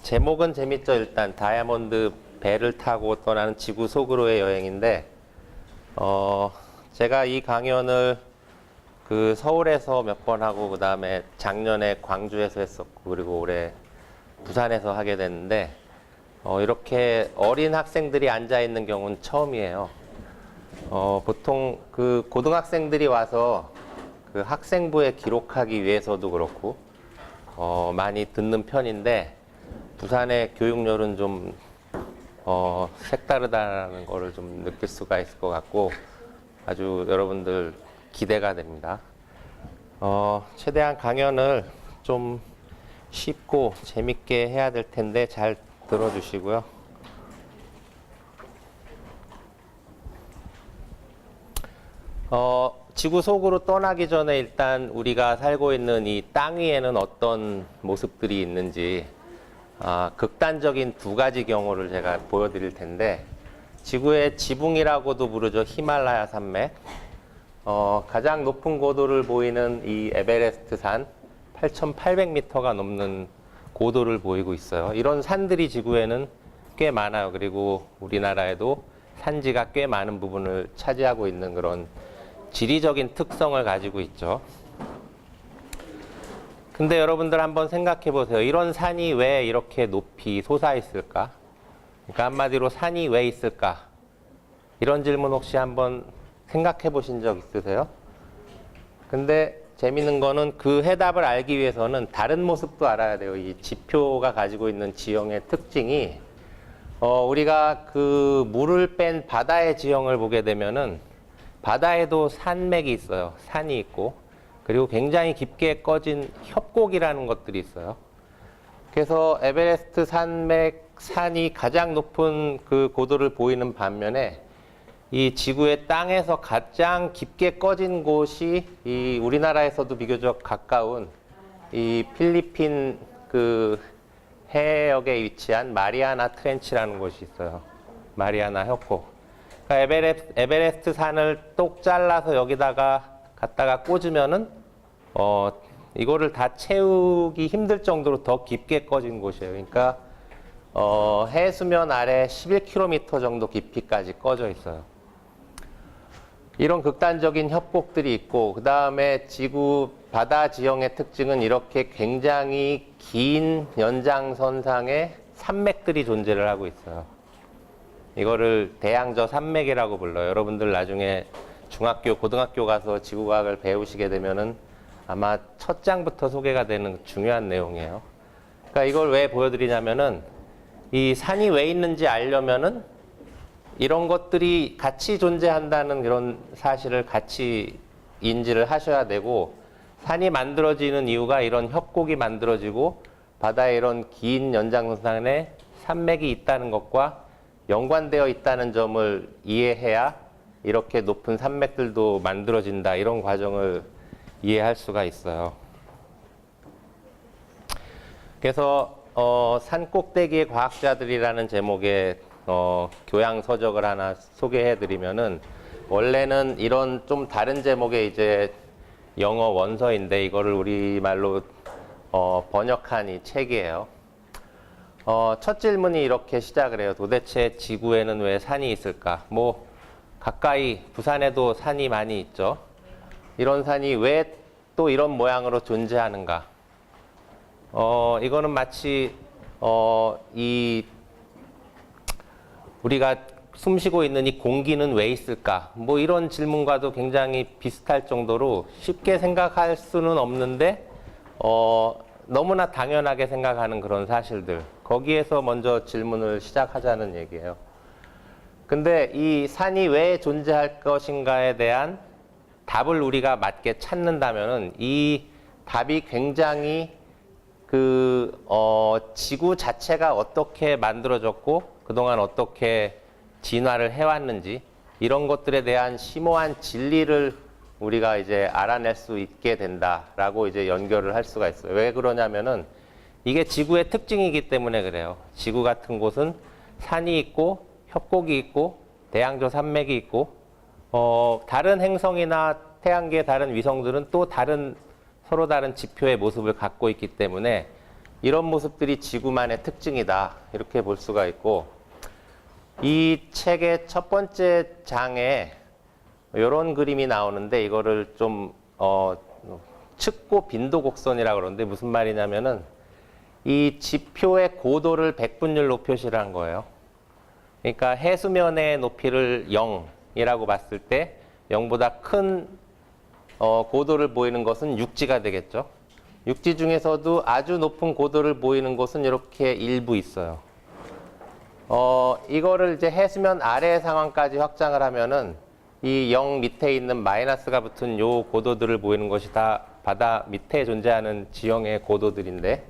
제목은 재밌죠. 일단 다이아몬드 배를 타고 떠나는 지구 속으로의 여행인데 제가 이 강연을 그 서울에서 몇 번 하고 그 다음에 작년에 광주에서 했었고 그리고 올해 부산에서 하게 됐는데 이렇게 어린 학생들이 앉아 있는 경우는 처음이에요. 보통 그 고등학생들이 와서 그 학생부에 기록하기 위해서도 그렇고 많이 듣는 편인데 부산의 교육열은 좀 색다르다는 거를 좀 느낄 수가 있을 것 같고 아주 여러분들 기대가 됩니다. 최대한 강연을 좀 쉽고 재밌게 해야 될 텐데 잘 들어주시고요. 지구 속으로 떠나기 전에 일단 우리가 살고 있는 이 땅 위에는 어떤 모습들이 있는지 극단적인 두 가지 경우를 제가 보여드릴 텐데 지구의 지붕이라고도 부르죠. 히말라야 산맥. 가장 높은 고도를 보이는 이 에베레스트 산 8,800m가 넘는 고도를 보이고 있어요. 이런 산들이 지구에는 꽤 많아요. 그리고 우리나라에도 산지가 꽤 많은 부분을 차지하고 있는 그런 지리적인 특성을 가지고 있죠. 근데 여러분들 한번 생각해 보세요. 이런 산이 왜 이렇게 높이 솟아 있을까? 그러니까 한마디로 산이 왜 있을까? 이런 질문 혹시 한번 생각해 보신 적 있으세요? 근데 재밌는 거는 그 해답을 알기 위해서는 다른 모습도 알아야 돼요. 이 지표가 가지고 있는 지형의 특징이 우리가 그 물을 뺀 바다의 지형을 보게 되면은 바다에도 산맥이 있어요. 산이 있고 그리고 굉장히 깊게 꺼진 협곡이라는 것들이 있어요. 그래서 에베레스트 산맥 산이 가장 높은 그 고도를 보이는 반면에 이 지구의 땅에서 가장 깊게 꺼진 곳이 이 우리나라에서도 비교적 가까운 이 필리핀 그 해역에 위치한 마리아나 트렌치라는 곳이 있어요. 마리아나 협곡. 그러니까 에베레스트 산을 똑 잘라서 여기다가 갖다가 꽂으면은 이거를 다 채우기 힘들 정도로 더 깊게 꺼진 곳이에요. 그러니까 해수면 아래 11km 정도 깊이까지 꺼져 있어요. 이런 극단적인 협곡들이 있고 그 다음에 지구 바다 지형의 특징은 이렇게 굉장히 긴 연장선상의 산맥들이 존재를 하고 있어요. 이거를 대양저 산맥이라고 불러요. 여러분들 나중에 중학교, 고등학교 가서 지구과학을 배우시게 되면은 아마 첫 장부터 소개가 되는 중요한 내용이에요. 그러니까 이걸 왜 보여드리냐면은 이 산이 왜 있는지 알려면은 이런 것들이 같이 존재한다는 그런 사실을 같이 인지를 하셔야 되고 산이 만들어지는 이유가 이런 협곡이 만들어지고 바다에 이런 긴 연장선상에 산맥이 있다는 것과 연관되어 있다는 점을 이해해야 이렇게 높은 산맥들도 만들어진다. 이런 과정을 이해할 수가 있어요. 그래서 산 꼭대기의 과학자들이라는 제목의 교양 서적을 하나 소개해 드리면은 원래는 이런 좀 다른 제목의 이제 영어 원서인데 이거를 우리말로 번역한 이 책이에요. 첫 질문이 이렇게 시작을 해요. 도대체 지구에는 왜 산이 있을까? 뭐 가까이 부산에도 산이 많이 있죠. 이런 산이 왜 또 이런 모양으로 존재하는가? 이거는 마치 이 우리가 숨쉬고 있는 이 공기는 왜 있을까? 뭐 이런 질문과도 굉장히 비슷할 정도로 쉽게 생각할 수는 없는데 너무나 당연하게 생각하는 그런 사실들. 거기에서 먼저 질문을 시작하자는 얘기예요. 근데 이 산이 왜 존재할 것인가에 대한 답을 우리가 맞게 찾는다면은 이 답이 굉장히 지구 자체가 어떻게 만들어졌고 그동안 어떻게 진화를 해왔는지 이런 것들에 대한 심오한 진리를 우리가 이제 알아낼 수 있게 된다라고 이제 연결을 할 수가 있어요. 왜 그러냐면은 이게 지구의 특징이기 때문에 그래요. 지구 같은 곳은 산이 있고 협곡이 있고 대양저 산맥이 있고 다른 행성이나 태양계의 다른 위성들은 또 서로 다른 지표의 모습을 갖고 있기 때문에 이런 모습들이 지구만의 특징이다. 이렇게 볼 수가 있고, 이 책의 첫 번째 장에 이런 그림이 나오는데, 이거를 좀 측고 빈도 곡선이라고 그러는데 무슨 말이냐면은 이 지표의 고도를 백분율로 표시를 한 거예요. 그러니까 해수면의 높이를 0이라고 봤을 때 0보다 큰 고도를 보이는 것은 육지가 되겠죠. 육지 중에서도 아주 높은 고도를 보이는 곳은 이렇게 일부 있어요. 이거를 이제 해수면 아래의 상황까지 확장을 하면은 이 0 밑에 있는 마이너스가 붙은 요 고도들을 보이는 것이 다 바다 밑에 존재하는 지형의 고도들인데,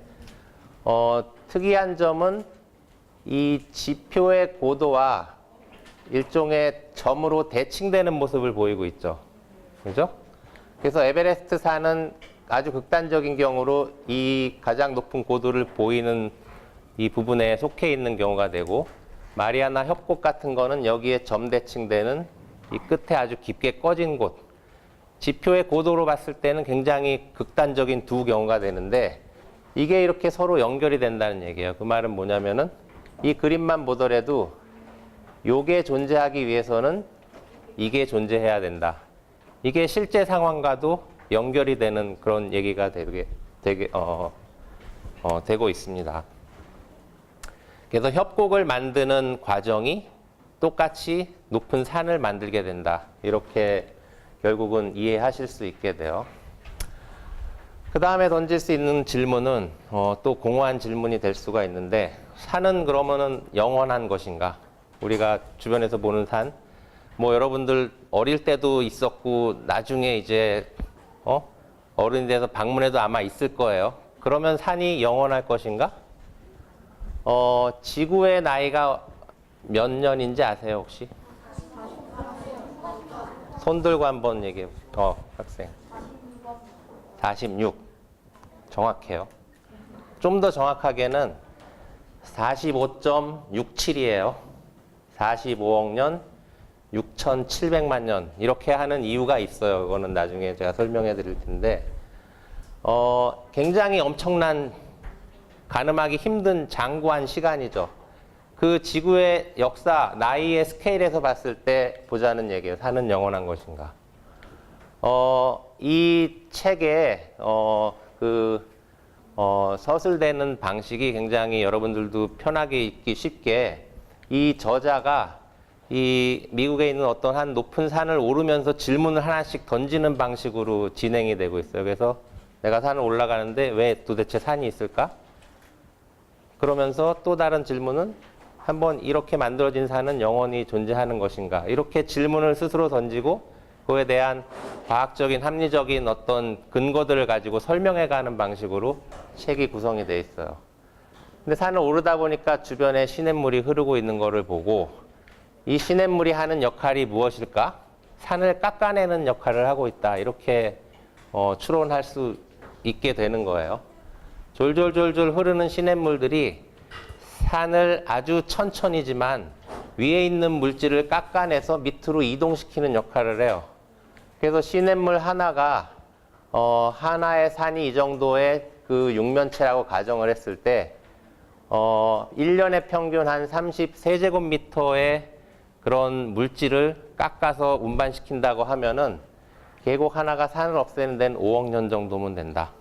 특이한 점은 이 지표의 고도와 일종의 점으로 대칭되는 모습을 보이고 있죠. 그죠? 그래서 에베레스트 산은 아주 극단적인 경우로 이 가장 높은 고도를 보이는 이 부분에 속해 있는 경우가 되고, 마리아나 협곡 같은 거는 여기에 점 대칭되는 이 끝에 아주 깊게 꺼진 곳, 지표의 고도로 봤을 때는 굉장히 극단적인 두 경우가 되는데, 이게 이렇게 서로 연결이 된다는 얘기예요. 그 말은 뭐냐면은 이 그림만 보더라도 요게 존재하기 위해서는 이게 존재해야 된다. 이게 실제 상황과도 연결이 되는 그런 얘기가 되고 있습니다. 그래서 협곡을 만드는 과정이 똑같이 높은 산을 만들게 된다. 이렇게 결국은 이해하실 수 있게 돼요. 그 다음에 던질 수 있는 질문은 또 공허한 질문이 될 수가 있는데, 산은 그러면은 영원한 것인가? 우리가 주변에서 보는 산, 뭐 여러분들 어릴 때도 있었고 나중에 이제 어른이 돼서 방문해도 아마 있을 거예요. 그러면 산이 영원할 것인가? 지구의 나이가 몇 년인지 아세요, 혹시? 손 들고 한번 얘기해 보세요. 학생. 46. 정확해요. 좀 더 정확하게는 45.67이에요. 45억 년, 6,700만 년. 이렇게 하는 이유가 있어요. 그거는 나중에 제가 설명해 드릴 텐데, 굉장히 엄청난, 가늠하기 힘든 장구한 시간이죠. 그 지구의 역사, 나이의 스케일에서 봤을 때 보자는 얘기예요. 산은 영원한 것인가. 이 책에 서술되는 방식이 굉장히 여러분들도 편하게 읽기 쉽게, 이 저자가 이 미국에 있는 어떤 한 높은 산을 오르면서 질문을 하나씩 던지는 방식으로 진행이 되고 있어요. 그래서 내가 산을 올라가는데 왜 도대체 산이 있을까? 그러면서 또 다른 질문은 한번 이렇게 만들어진 산은 영원히 존재하는 것인가? 이렇게 질문을 스스로 던지고 그에 대한 과학적인 합리적인 어떤 근거들을 가지고 설명해가는 방식으로 책이 구성이 되어 있어요. 근데 산을 오르다 보니까 주변에 시냇물이 흐르고 있는 것을 보고, 이 시냇물이 하는 역할이 무엇일까? 산을 깎아내는 역할을 하고 있다. 이렇게 추론할 수 있게 되는 거예요. 졸졸졸졸 흐르는 시냇물들이 산을 아주 천천히지만 위에 있는 물질을 깎아내서 밑으로 이동시키는 역할을 해요. 그래서 시냇물 하나가 하나의 산이 이 정도의 그 육면체라고 가정을 했을 때 1년에 평균 한 33제곱미터의 그런 물질을 깎아서 운반시킨다고 하면은 계곡 하나가 산을 없애는 데는 5억 년 정도면 된다.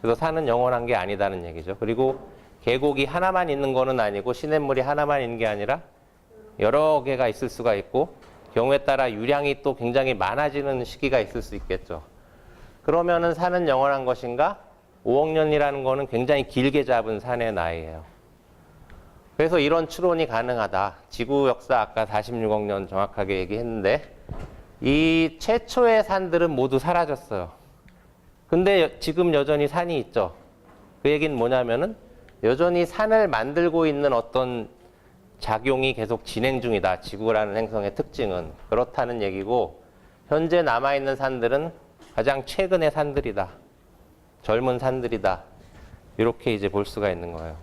그래서 산은 영원한 게 아니다는 얘기죠. 그리고 계곡이 하나만 있는 거는 아니고 시냇물이 하나만 있는 게 아니라 여러 개가 있을 수가 있고, 경우에 따라 유량이 또 굉장히 많아지는 시기가 있을 수 있겠죠. 그러면은 산은 영원한 것인가? 5억 년이라는 거는 굉장히 길게 잡은 산의 나이예요. 그래서 이런 추론이 가능하다. 지구 역사 아까 46억 년 정확하게 얘기했는데, 이 최초의 산들은 모두 사라졌어요. 근데 지금 여전히 산이 있죠. 그 얘기는 뭐냐면은 여전히 산을 만들고 있는 어떤 작용이 계속 진행 중이다. 지구라는 행성의 특징은. 그렇다는 얘기고, 현재 남아있는 산들은 가장 최근의 산들이다. 젊은 산들이다. 이렇게 이제 볼 수가 있는 거예요.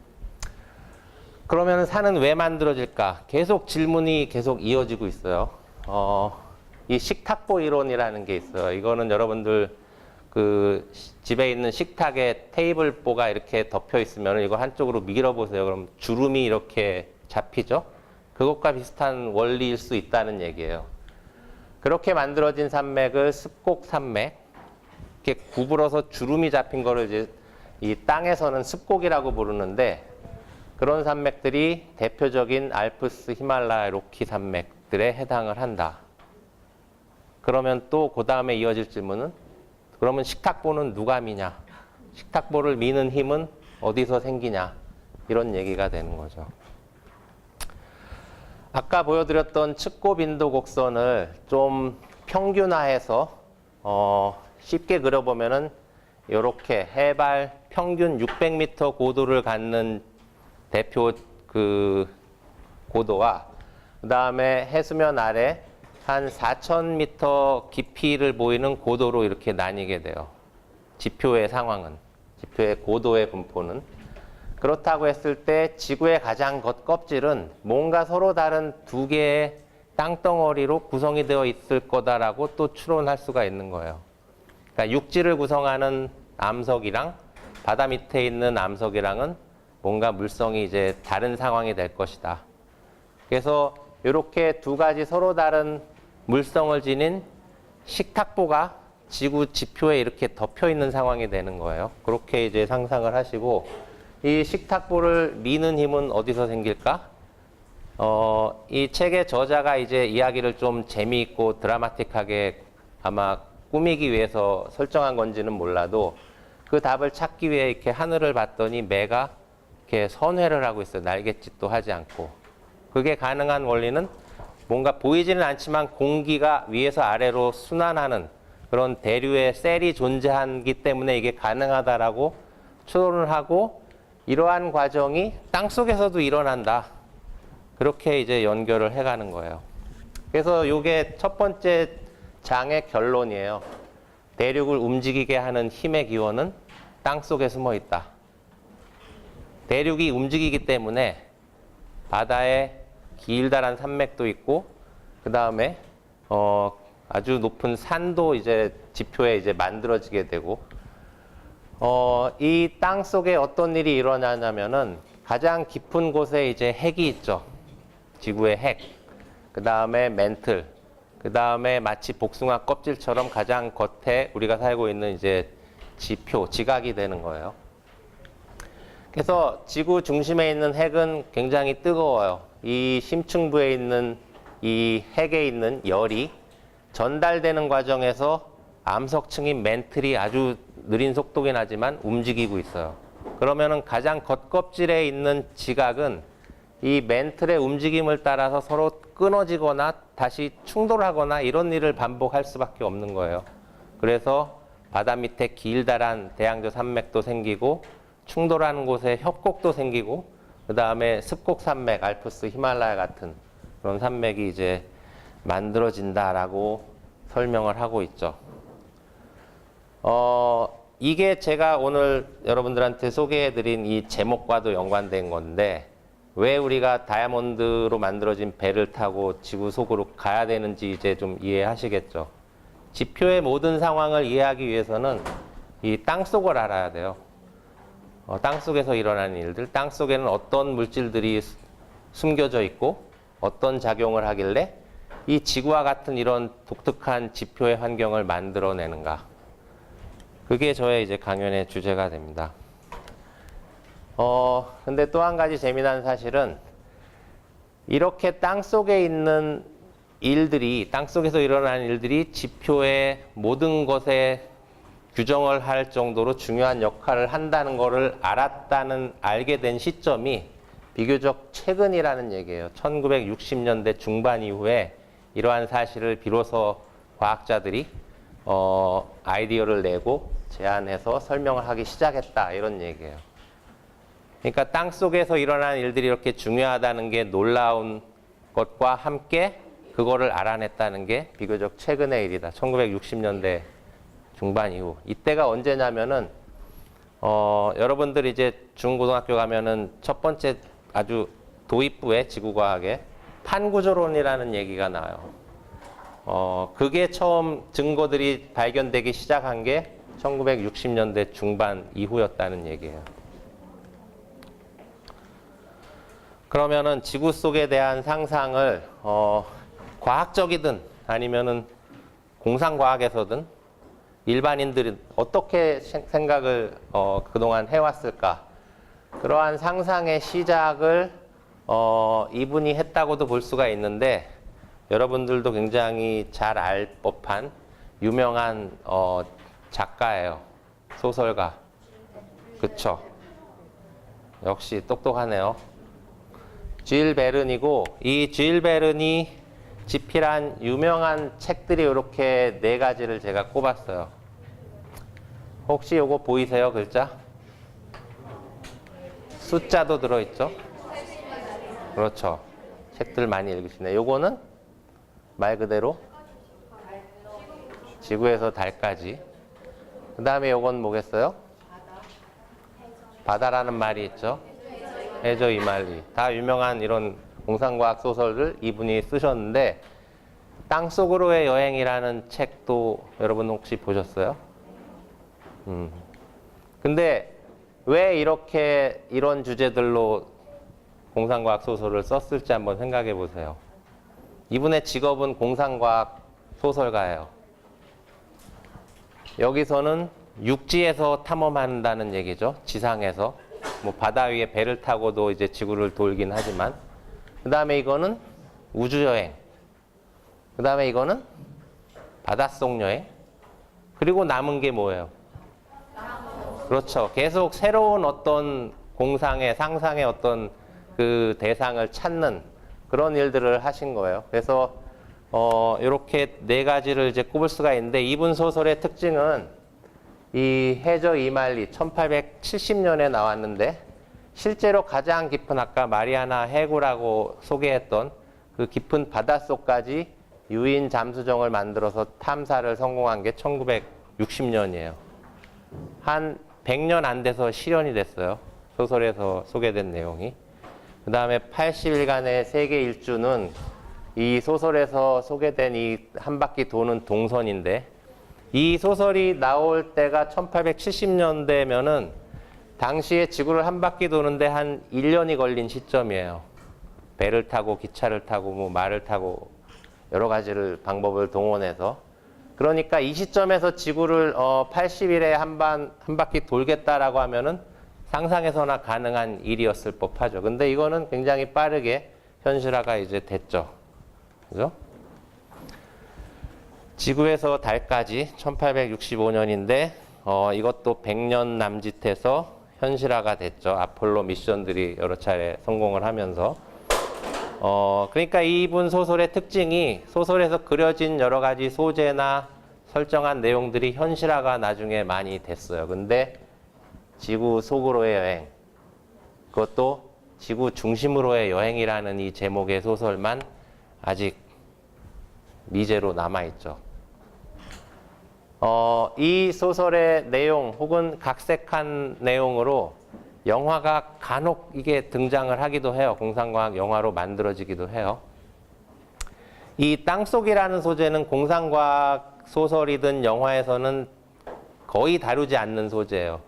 그러면 산은 왜 만들어질까? 계속 질문이 계속 이어지고 있어요. 이 식탁보 이론이라는 게 있어요. 이거는 여러분들 집에 있는 식탁에 테이블보가 이렇게 덮여 있으면 이거 한쪽으로 밀어보세요. 그럼 주름이 이렇게 잡히죠? 그것과 비슷한 원리일 수 있다는 얘기예요. 그렇게 만들어진 산맥을 습곡 산맥, 이렇게 구부러서 주름이 잡힌 거를 이제 이 땅에서는 습곡이라고 부르는데, 그런 산맥들이 대표적인 알프스, 히말라야, 로키 산맥들에 해당을 한다. 그러면 또 그 다음에 이어질 질문은, 그러면 식탁보는 누가 미냐? 식탁보를 미는 힘은 어디서 생기냐? 이런 얘기가 되는 거죠. 아까 보여드렸던 측고빈도 곡선을 좀 평균화해서 쉽게 그려보면은 이렇게 해발 평균 600m 고도를 갖는 대표 고도와 그 다음에 해수면 아래 한 4,000m 깊이를 보이는 고도로 이렇게 나뉘게 돼요. 지표의 상황은, 지표의 고도의 분포는. 그렇다고 했을 때 지구의 가장 겉껍질은 뭔가 서로 다른 두 개의 땅덩어리로 구성이 되어 있을 거다라고 또 추론할 수가 있는 거예요. 그러니까 육지를 구성하는 암석이랑 바다 밑에 있는 암석이랑은 뭔가 물성이 이제 다른 상황이 될 것이다. 그래서 이렇게 두 가지 서로 다른 물성을 지닌 식탁보가 지구 지표에 이렇게 덮여 있는 상황이 되는 거예요. 그렇게 이제 상상을 하시고, 이 식탁보를 미는 힘은 어디서 생길까? 이 책의 저자가 이제 이야기를 좀 재미있고 드라마틱하게 아마 꾸미기 위해서 설정한 건지는 몰라도, 그 답을 찾기 위해 이렇게 하늘을 봤더니 매가 이렇게 선회를 하고 있어요. 날갯짓도 하지 않고. 그게 가능한 원리는 뭔가 보이지는 않지만 공기가 위에서 아래로 순환하는 그런 대류의 셀이 존재하기 때문에 이게 가능하다라고 추론을 하고, 이러한 과정이 땅속에서도 일어난다. 그렇게 이제 연결을 해가는 거예요. 그래서 이게 첫 번째 장의 결론이에요. 대륙을 움직이게 하는 힘의 기원은 땅속에 숨어 있다. 대륙이 움직이기 때문에 바다에 길다란 산맥도 있고, 그 다음에 아주 높은 산도 이제 지표에 이제 만들어지게 되고, 이 땅 속에 어떤 일이 일어나냐면은 가장 깊은 곳에 이제 핵이 있죠. 지구의 핵. 그 다음에 멘틀. 그 다음에 마치 복숭아 껍질처럼 가장 겉에 우리가 살고 있는 이제 지표, 지각이 되는 거예요. 그래서 지구 중심에 있는 핵은 굉장히 뜨거워요. 이 심층부에 있는 이 핵에 있는 열이 전달되는 과정에서 암석층인 멘틀이 아주 느린 속도긴 하지만 움직이고 있어요. 그러면은 가장 겉껍질에 있는 지각은 이 멘틀의 움직임을 따라서 서로 끊어지거나 다시 충돌하거나 이런 일을 반복할 수밖에 없는 거예요. 그래서 바다 밑에 길다란 대양조 산맥도 생기고, 충돌하는 곳에 협곡도 생기고, 그 다음에 습곡 산맥, 알프스, 히말라야 같은 그런 산맥이 이제 만들어진다라고 설명을 하고 있죠. 이게 제가 오늘 여러분들한테 소개해드린 이 제목과도 연관된 건데, 왜 우리가 다이아몬드로 만들어진 배를 타고 지구 속으로 가야 되는지 이제 좀 이해하시겠죠. 지표의 모든 상황을 이해하기 위해서는 이 땅속을 알아야 돼요. 땅속에서 일어나는 일들, 땅속에는 어떤 물질들이 숨겨져 있고 어떤 작용을 하길래 이 지구와 같은 이런 독특한 지표의 환경을 만들어내는가. 그게 저의 이제 강연의 주제가 됩니다. 근데 또 한 가지 재미난 사실은, 이렇게 땅속에 있는 일들이, 땅속에서 일어나는 일들이 지표의 모든 것에 규정을 할 정도로 중요한 역할을 한다는 것을 알게 된 시점이 비교적 최근이라는 얘기예요. 1960년대 중반 이후에 이러한 사실을 비로소 과학자들이 아이디어를 내고 제안해서 설명을 하기 시작했다, 이런 얘기예요. 그러니까 땅속에서 일어나는 일들이 이렇게 중요하다는 게 놀라운 것과 함께 그거를 알아냈다는 게 비교적 최근의 일이다. 1960년대 중반 이후. 이때가 언제냐면은 여러분들이 이제 중고등학교 가면은 첫 번째 아주 도입부의 지구과학에 판구조론이라는 얘기가 나와요. 그게 처음 증거들이 발견되기 시작한 게 1960년대 중반 이후였다는 얘기예요. 그러면은 지구 속에 대한 상상을 과학적이든 아니면은 공상과학에서든 일반인들은 어떻게 생각을 그동안 해왔을까? 그러한 상상의 시작을 이분이 했다고도 볼 수가 있는데 여러분들도 굉장히 잘 알 법한 유명한 작가예요. 소설가. 그쵸? 역시 똑똑하네요. 줄 베른이고 이 줄 베른이 집필한 유명한 책들이 이렇게 네 가지를 제가 꼽았어요. 혹시 요거 보이세요? 글자? 숫자도 들어있죠? 그렇죠. 책들 많이 읽으시네. 요거는 말 그대로 지구에서 달까지. 그 다음에 요건 뭐겠어요? 바다라는 말이 있죠. 해저 이말리. 다 유명한 이런 공상과학 소설을 이분이 쓰셨는데 땅속으로의 여행이라는 책도 여러분 혹시 보셨어요? 근데 왜 이렇게 이런 주제들로 공상과학 소설을 썼을지 한번 생각해 보세요. 이분의 직업은 공상과학 소설가예요. 여기서는 육지에서 탐험한다는 얘기죠. 지상에서. 뭐 바다 위에 배를 타고도 이제 지구를 돌긴 하지만. 그 다음에 이거는 우주여행. 그 다음에 이거는 바닷속 여행. 그리고 남은 게 뭐예요? 그렇죠. 계속 새로운 어떤 공상의, 상상의 어떤 그 대상을 찾는 그런 일들을 하신 거예요. 그래서 이렇게 네 가지를 이제 꼽을 수가 있는데 이분 소설의 특징은 이 해저 이말리 1870년에 나왔는데 실제로 가장 깊은 아까 마리아나 해구라고 소개했던 그 깊은 바닷속까지 유인 잠수정을 만들어서 탐사를 성공한 게 1960년이에요. 한 100년 안 돼서 실현이 됐어요. 소설에서 소개된 내용이. 그 다음에 80일간의 세계 일주는 이 소설에서 소개된 이 한 바퀴 도는 동선인데 이 소설이 나올 때가 1870년대면은 당시에 지구를 한 바퀴 도는데 한 1년이 걸린 시점이에요. 배를 타고 기차를 타고 뭐 말을 타고 여러 가지를 방법을 동원해서 그러니까 이 시점에서 지구를 80일에 한 바퀴 돌겠다라고 하면은 상상해서나 가능한 일이었을 법하죠. 근데 이거는 굉장히 빠르게 현실화가 이제 됐죠. 그죠? 지구에서 달까지 1865년인데 이것도 100년 남짓해서 현실화가 됐죠. 아폴로 미션들이 여러 차례 성공을 하면서 그러니까 이분 소설의 특징이 소설에서 그려진 여러 가지 소재나 설정한 내용들이 현실화가 나중에 많이 됐어요. 근데 지구 속으로의 여행, 그것도 지구 중심으로의 여행이라는 이 제목의 소설만 아직 미제로 남아있죠. 이 소설의 내용 혹은 각색한 내용으로 영화가 간혹 이게 등장을 하기도 해요. 공상과학 영화로 만들어지기도 해요. 이 땅속이라는 소재는 공상과학 소설이든 영화에서는 거의 다루지 않는 소재예요.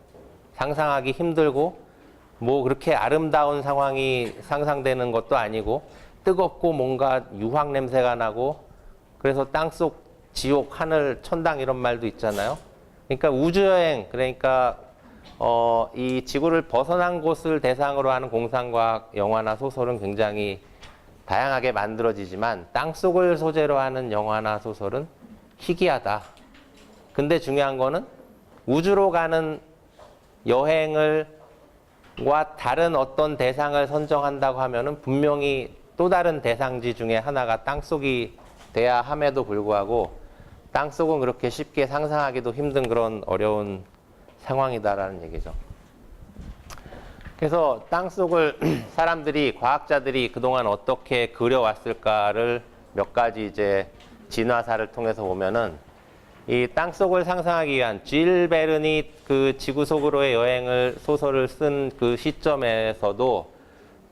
상상하기 힘들고 뭐 그렇게 아름다운 상황이 상상되는 것도 아니고 뜨겁고 뭔가 유황 냄새가 나고 그래서 땅속 지옥, 하늘, 천당 이런 말도 있잖아요. 그러니까 우주여행, 그러니까 이 지구를 벗어난 곳을 대상으로 하는 공상과학 영화나 소설은 굉장히 다양하게 만들어지지만 땅속을 소재로 하는 영화나 소설은 희귀하다. 근데 중요한 거는 우주로 가는 여행을 과 다른 어떤 대상을 선정한다고 하면은 분명히 또 다른 대상지 중에 하나가 땅속이 돼야 함에도 불구하고 땅속은 그렇게 쉽게 상상하기도 힘든 그런 어려운 상황이다라는 얘기죠. 그래서 땅속을 사람들이, 과학자들이 그동안 어떻게 그려왔을까를 몇 가지 이제 진화사를 통해서 보면은 이 땅속을 상상하기 위한 줄 베른이 그 지구 속으로의 여행을 소설을 쓴 그 시점에서도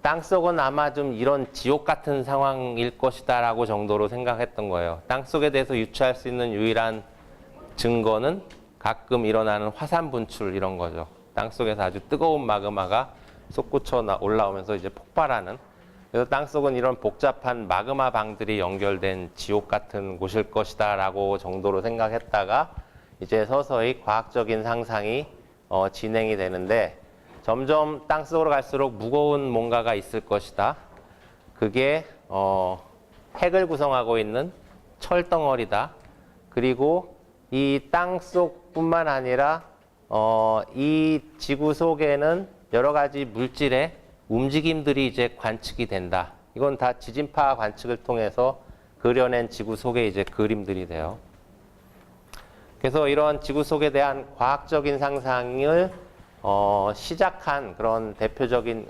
땅속은 아마 좀 이런 지옥 같은 상황일 것이다라고 정도로 생각했던 거예요. 땅속에 대해서 유추할 수 있는 유일한 증거는 가끔 일어나는 화산 분출 이런 거죠. 땅속에서 아주 뜨거운 마그마가 솟구쳐 올라오면서 이제 폭발하는. 그래서 땅속은 이런 복잡한 마그마 방들이 연결된 지옥 같은 곳일 것이다라고 정도로 생각했다가 이제 서서히 과학적인 상상이 진행이 되는데 점점 땅속으로 갈수록 무거운 뭔가가 있을 것이다. 그게 핵을 구성하고 있는 철덩어리다. 그리고 이 땅속뿐만 아니라 이 지구 속에는 여러 가지 물질의 움직임들이 이제 관측이 된다. 이건 다 지진파 관측을 통해서 그려낸 지구 속의 이제 그림들이 돼요. 그래서 이런 지구 속에 대한 과학적인 상상을 시작한 그런 대표적인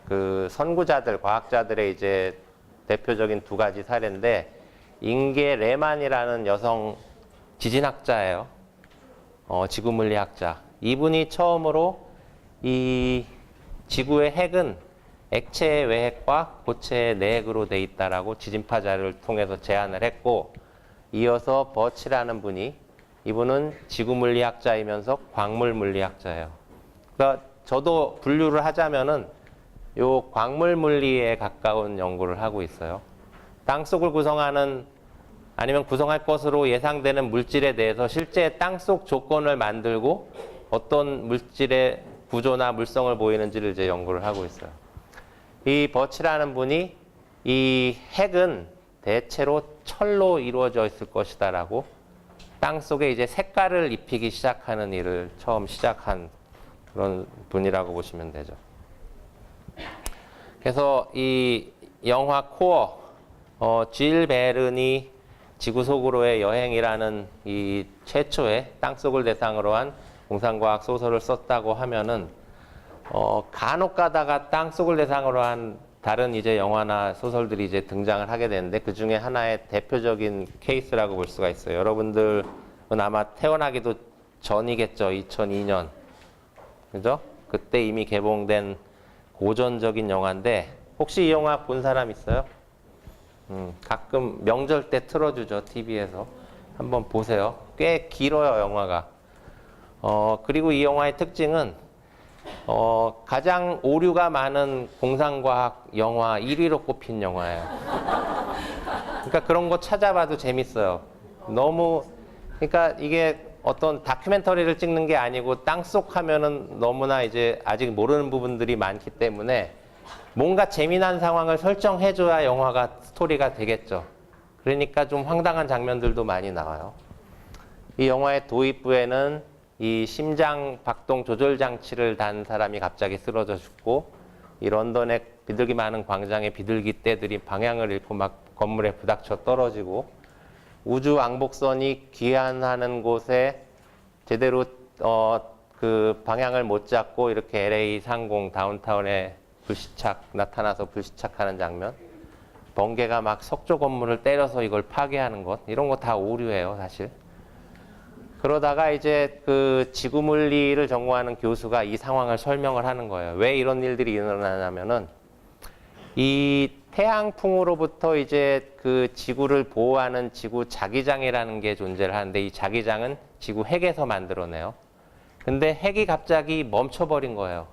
그 선구자들, 과학자들의 이제 대표적인 두 가지 사례인데 잉게 레만이라는 여성 지진학자예요. 지구물리학자. 이분이 처음으로 이 지구의 핵은 액체의 외핵과 고체의 내핵으로 돼 있다라고 지진파 자료를 통해서 제안을 했고 이어서 버치라는 분이 이분은 지구물리학자이면서 광물물리학자예요. 그러니까 저도 분류를 하자면은 요 광물물리에 가까운 연구를 하고 있어요. 땅속을 구성하는 아니면 구성할 것으로 예상되는 물질에 대해서 실제 땅속 조건을 만들고 어떤 물질의 구조나 물성을 보이는지를 이제 연구를 하고 있어요. 이 버치라는 분이 이 핵은 대체로 철로 이루어져 있을 것이다라고 땅속에 이제 색깔을 입히기 시작하는 일을 처음 시작한 그런 분이라고 보시면 되죠. 그래서 이 영화 코어, 질 베른이 지구 속으로의 여행이라는 이 최초의 땅속을 대상으로 한 공상과학 소설을 썼다고 하면은 간혹 가다가 땅속을 대상으로 한 다른 이제 영화나 소설들이 이제 등장을 하게 되는데 그 중에 하나의 대표적인 케이스라고 볼 수가 있어요. 여러분들은 아마 태어나기도 전이겠죠. 2002년. 그죠? 그때 이미 개봉된 고전적인 영화인데 혹시 이 영화 본 사람 있어요? 가끔 명절 때 틀어주죠. TV에서. 한번 보세요. 꽤 길어요, 영화가. 그리고 이 영화의 특징은 가장 오류가 많은 공상과학 영화 1위로 꼽힌 영화예요. 그러니까 그런 거 찾아봐도 재밌어요. 너무, 그러니까 이게 어떤 다큐멘터리를 찍는 게 아니고 땅속 하면은 너무나 이제 아직 모르는 부분들이 많기 때문에 뭔가 재미난 상황을 설정해줘야 영화가 스토리가 되겠죠. 그러니까 좀 황당한 장면들도 많이 나와요. 이 영화의 도입부에는 이 심장 박동 조절 장치를 단 사람이 갑자기 쓰러져 죽고 이 런던의 비둘기 많은 광장의 비둘기 떼들이 방향을 잃고 막 건물에 부닥쳐 떨어지고 우주 왕복선이 귀환하는 곳에 제대로 그 방향을 못 잡고 이렇게 LA 상공 다운타운에 불시착 나타나서 불시착하는 장면, 번개가 막 석조 건물을 때려서 이걸 파괴하는 것, 이런 거 다 오류예요, 사실. 그러다가 이제 그 지구 물리를 전공하는 교수가 이 상황을 설명을 하는 거예요. 왜 이런 일들이 일어나냐면은 이 태양풍으로부터 이제 그 지구를 보호하는 지구 자기장이라는 게 존재를 하는데 이 자기장은 지구 핵에서 만들어내요. 근데 핵이 갑자기 멈춰버린 거예요.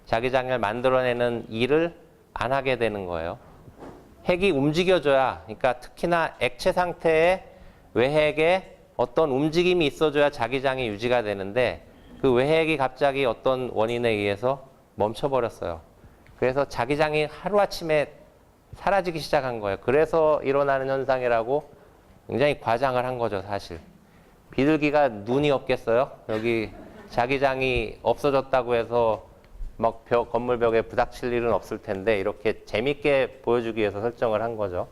자기장을 만들어내는 일을 안 하게 되는 거예요. 핵이 움직여줘야, 그러니까 특히나 액체 상태의 외핵에 어떤 움직임이 있어줘야 자기장이 유지가 되는데 그 외핵이 갑자기 어떤 원인에 의해서 멈춰버렸어요. 그래서 자기장이 하루아침에 사라지기 시작한 거예요. 그래서 일어나는 현상이라고 굉장히 과장을 한 거죠, 사실. 비둘기가 눈이 없겠어요? 여기 자기장이 없어졌다고 해서 막 건물 벽에 부닥칠 일은 없을 텐데 이렇게 재밌게 보여주기 위해서 설정을 한 거죠.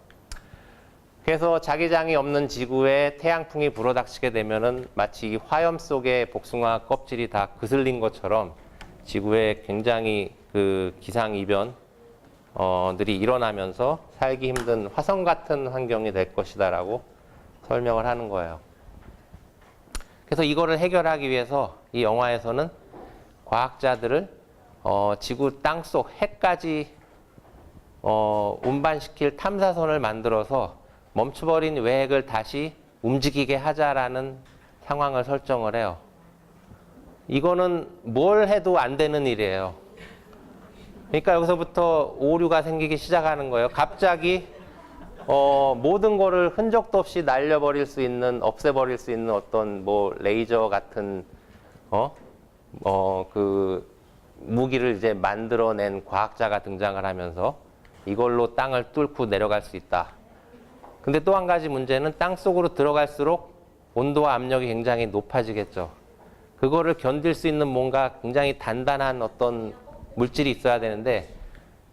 그래서 자기장이 없는 지구에 태양풍이 불어닥치게 되면은 마치 이 화염 속에 복숭아 껍질이 다 그슬린 것처럼 지구에 굉장히 그 기상이변들이 일어나면서 살기 힘든 화성 같은 환경이 될 것이다라고 설명을 하는 거예요. 그래서 이거를 해결하기 위해서 이 영화에서는 과학자들을 지구 땅속 핵까지 운반시킬 탐사선을 만들어서 멈춰버린 외핵을 다시 움직이게 하자라는 상황을 설정을 해요. 이거는 뭘 해도 안 되는 일이에요. 그러니까 여기서부터 오류가 생기기 시작하는 거예요. 갑자기 모든 거를 흔적도 없이 날려버릴 수 있는, 없애버릴 수 있는 어떤 뭐 레이저 같은 그 무기를 이제 만들어낸 과학자가 등장을 하면서 이걸로 땅을 뚫고 내려갈 수 있다. 근데 또 한 가지 문제는 땅 속으로 들어갈수록 온도와 압력이 굉장히 높아지겠죠. 그거를 견딜 수 있는 뭔가 굉장히 단단한 어떤 물질이 있어야 되는데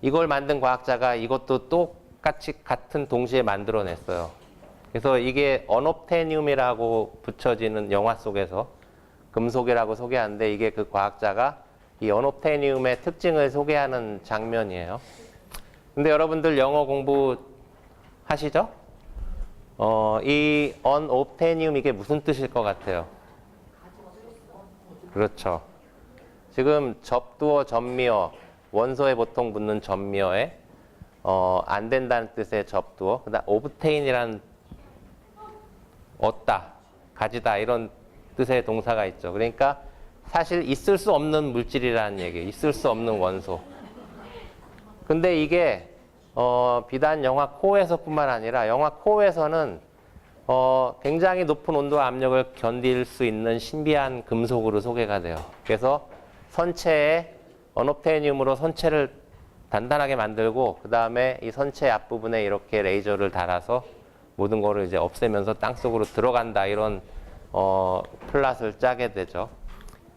이걸 만든 과학자가 이것도 똑같이 같은 동시에 만들어냈어요. 그래서 이게 언옵테늄이라고 붙여지는 영화 속에서 금속이라고 소개하는데 이게 그 과학자가 이 언옵테늄의 특징을 소개하는 장면이에요. 근데 여러분들 영어 공부 하시죠? 이 언옵테늄 이게 무슨 뜻일 것 같아요? 그렇죠. 지금 접두어, 접미어, 원소에 보통 붙는 접미어에 안 된다는 뜻의 접두어, 그다음 obtain이라는 얻다, 가지다 이런 뜻의 동사가 있죠. 그러니까 사실 있을 수 없는 물질이라는 얘기예요. 있을 수 없는 원소. 근데 이게 비단 영화 코어에서뿐만 아니라 영화 코어에서는 굉장히 높은 온도와 압력을 견딜 수 있는 신비한 금속으로 소개가 돼요. 그래서 선체에 언옵테늄으로 선체를 단단하게 만들고 그 다음에 이 선체 앞부분에 이렇게 레이저를 달아서 모든 거를 이제 없애면서 땅속으로 들어간다 이런 플랫을 짜게 되죠.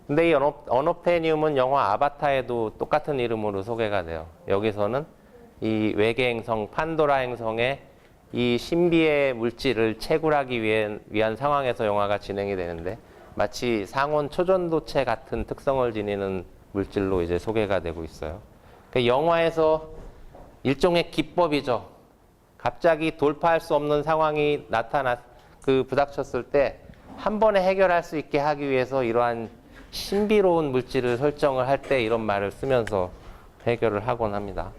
근데 이 언옵테늄은 영화 아바타에도 똑같은 이름으로 소개가 돼요. 여기서는 이 외계 행성 판도라 행성에 이 신비의 물질을 채굴하기 위한 상황에서 영화가 진행이 되는데 마치 상온 초전도체 같은 특성을 지니는 물질로 이제 소개가 되고 있어요. 그 영화에서 일종의 기법이죠. 갑자기 돌파할 수 없는 상황이 부닥쳤을 때 한 번에 해결할 수 있게 하기 위해서 이러한 신비로운 물질을 설정을 할 때 이런 말을 쓰면서 해결을 하곤 합니다.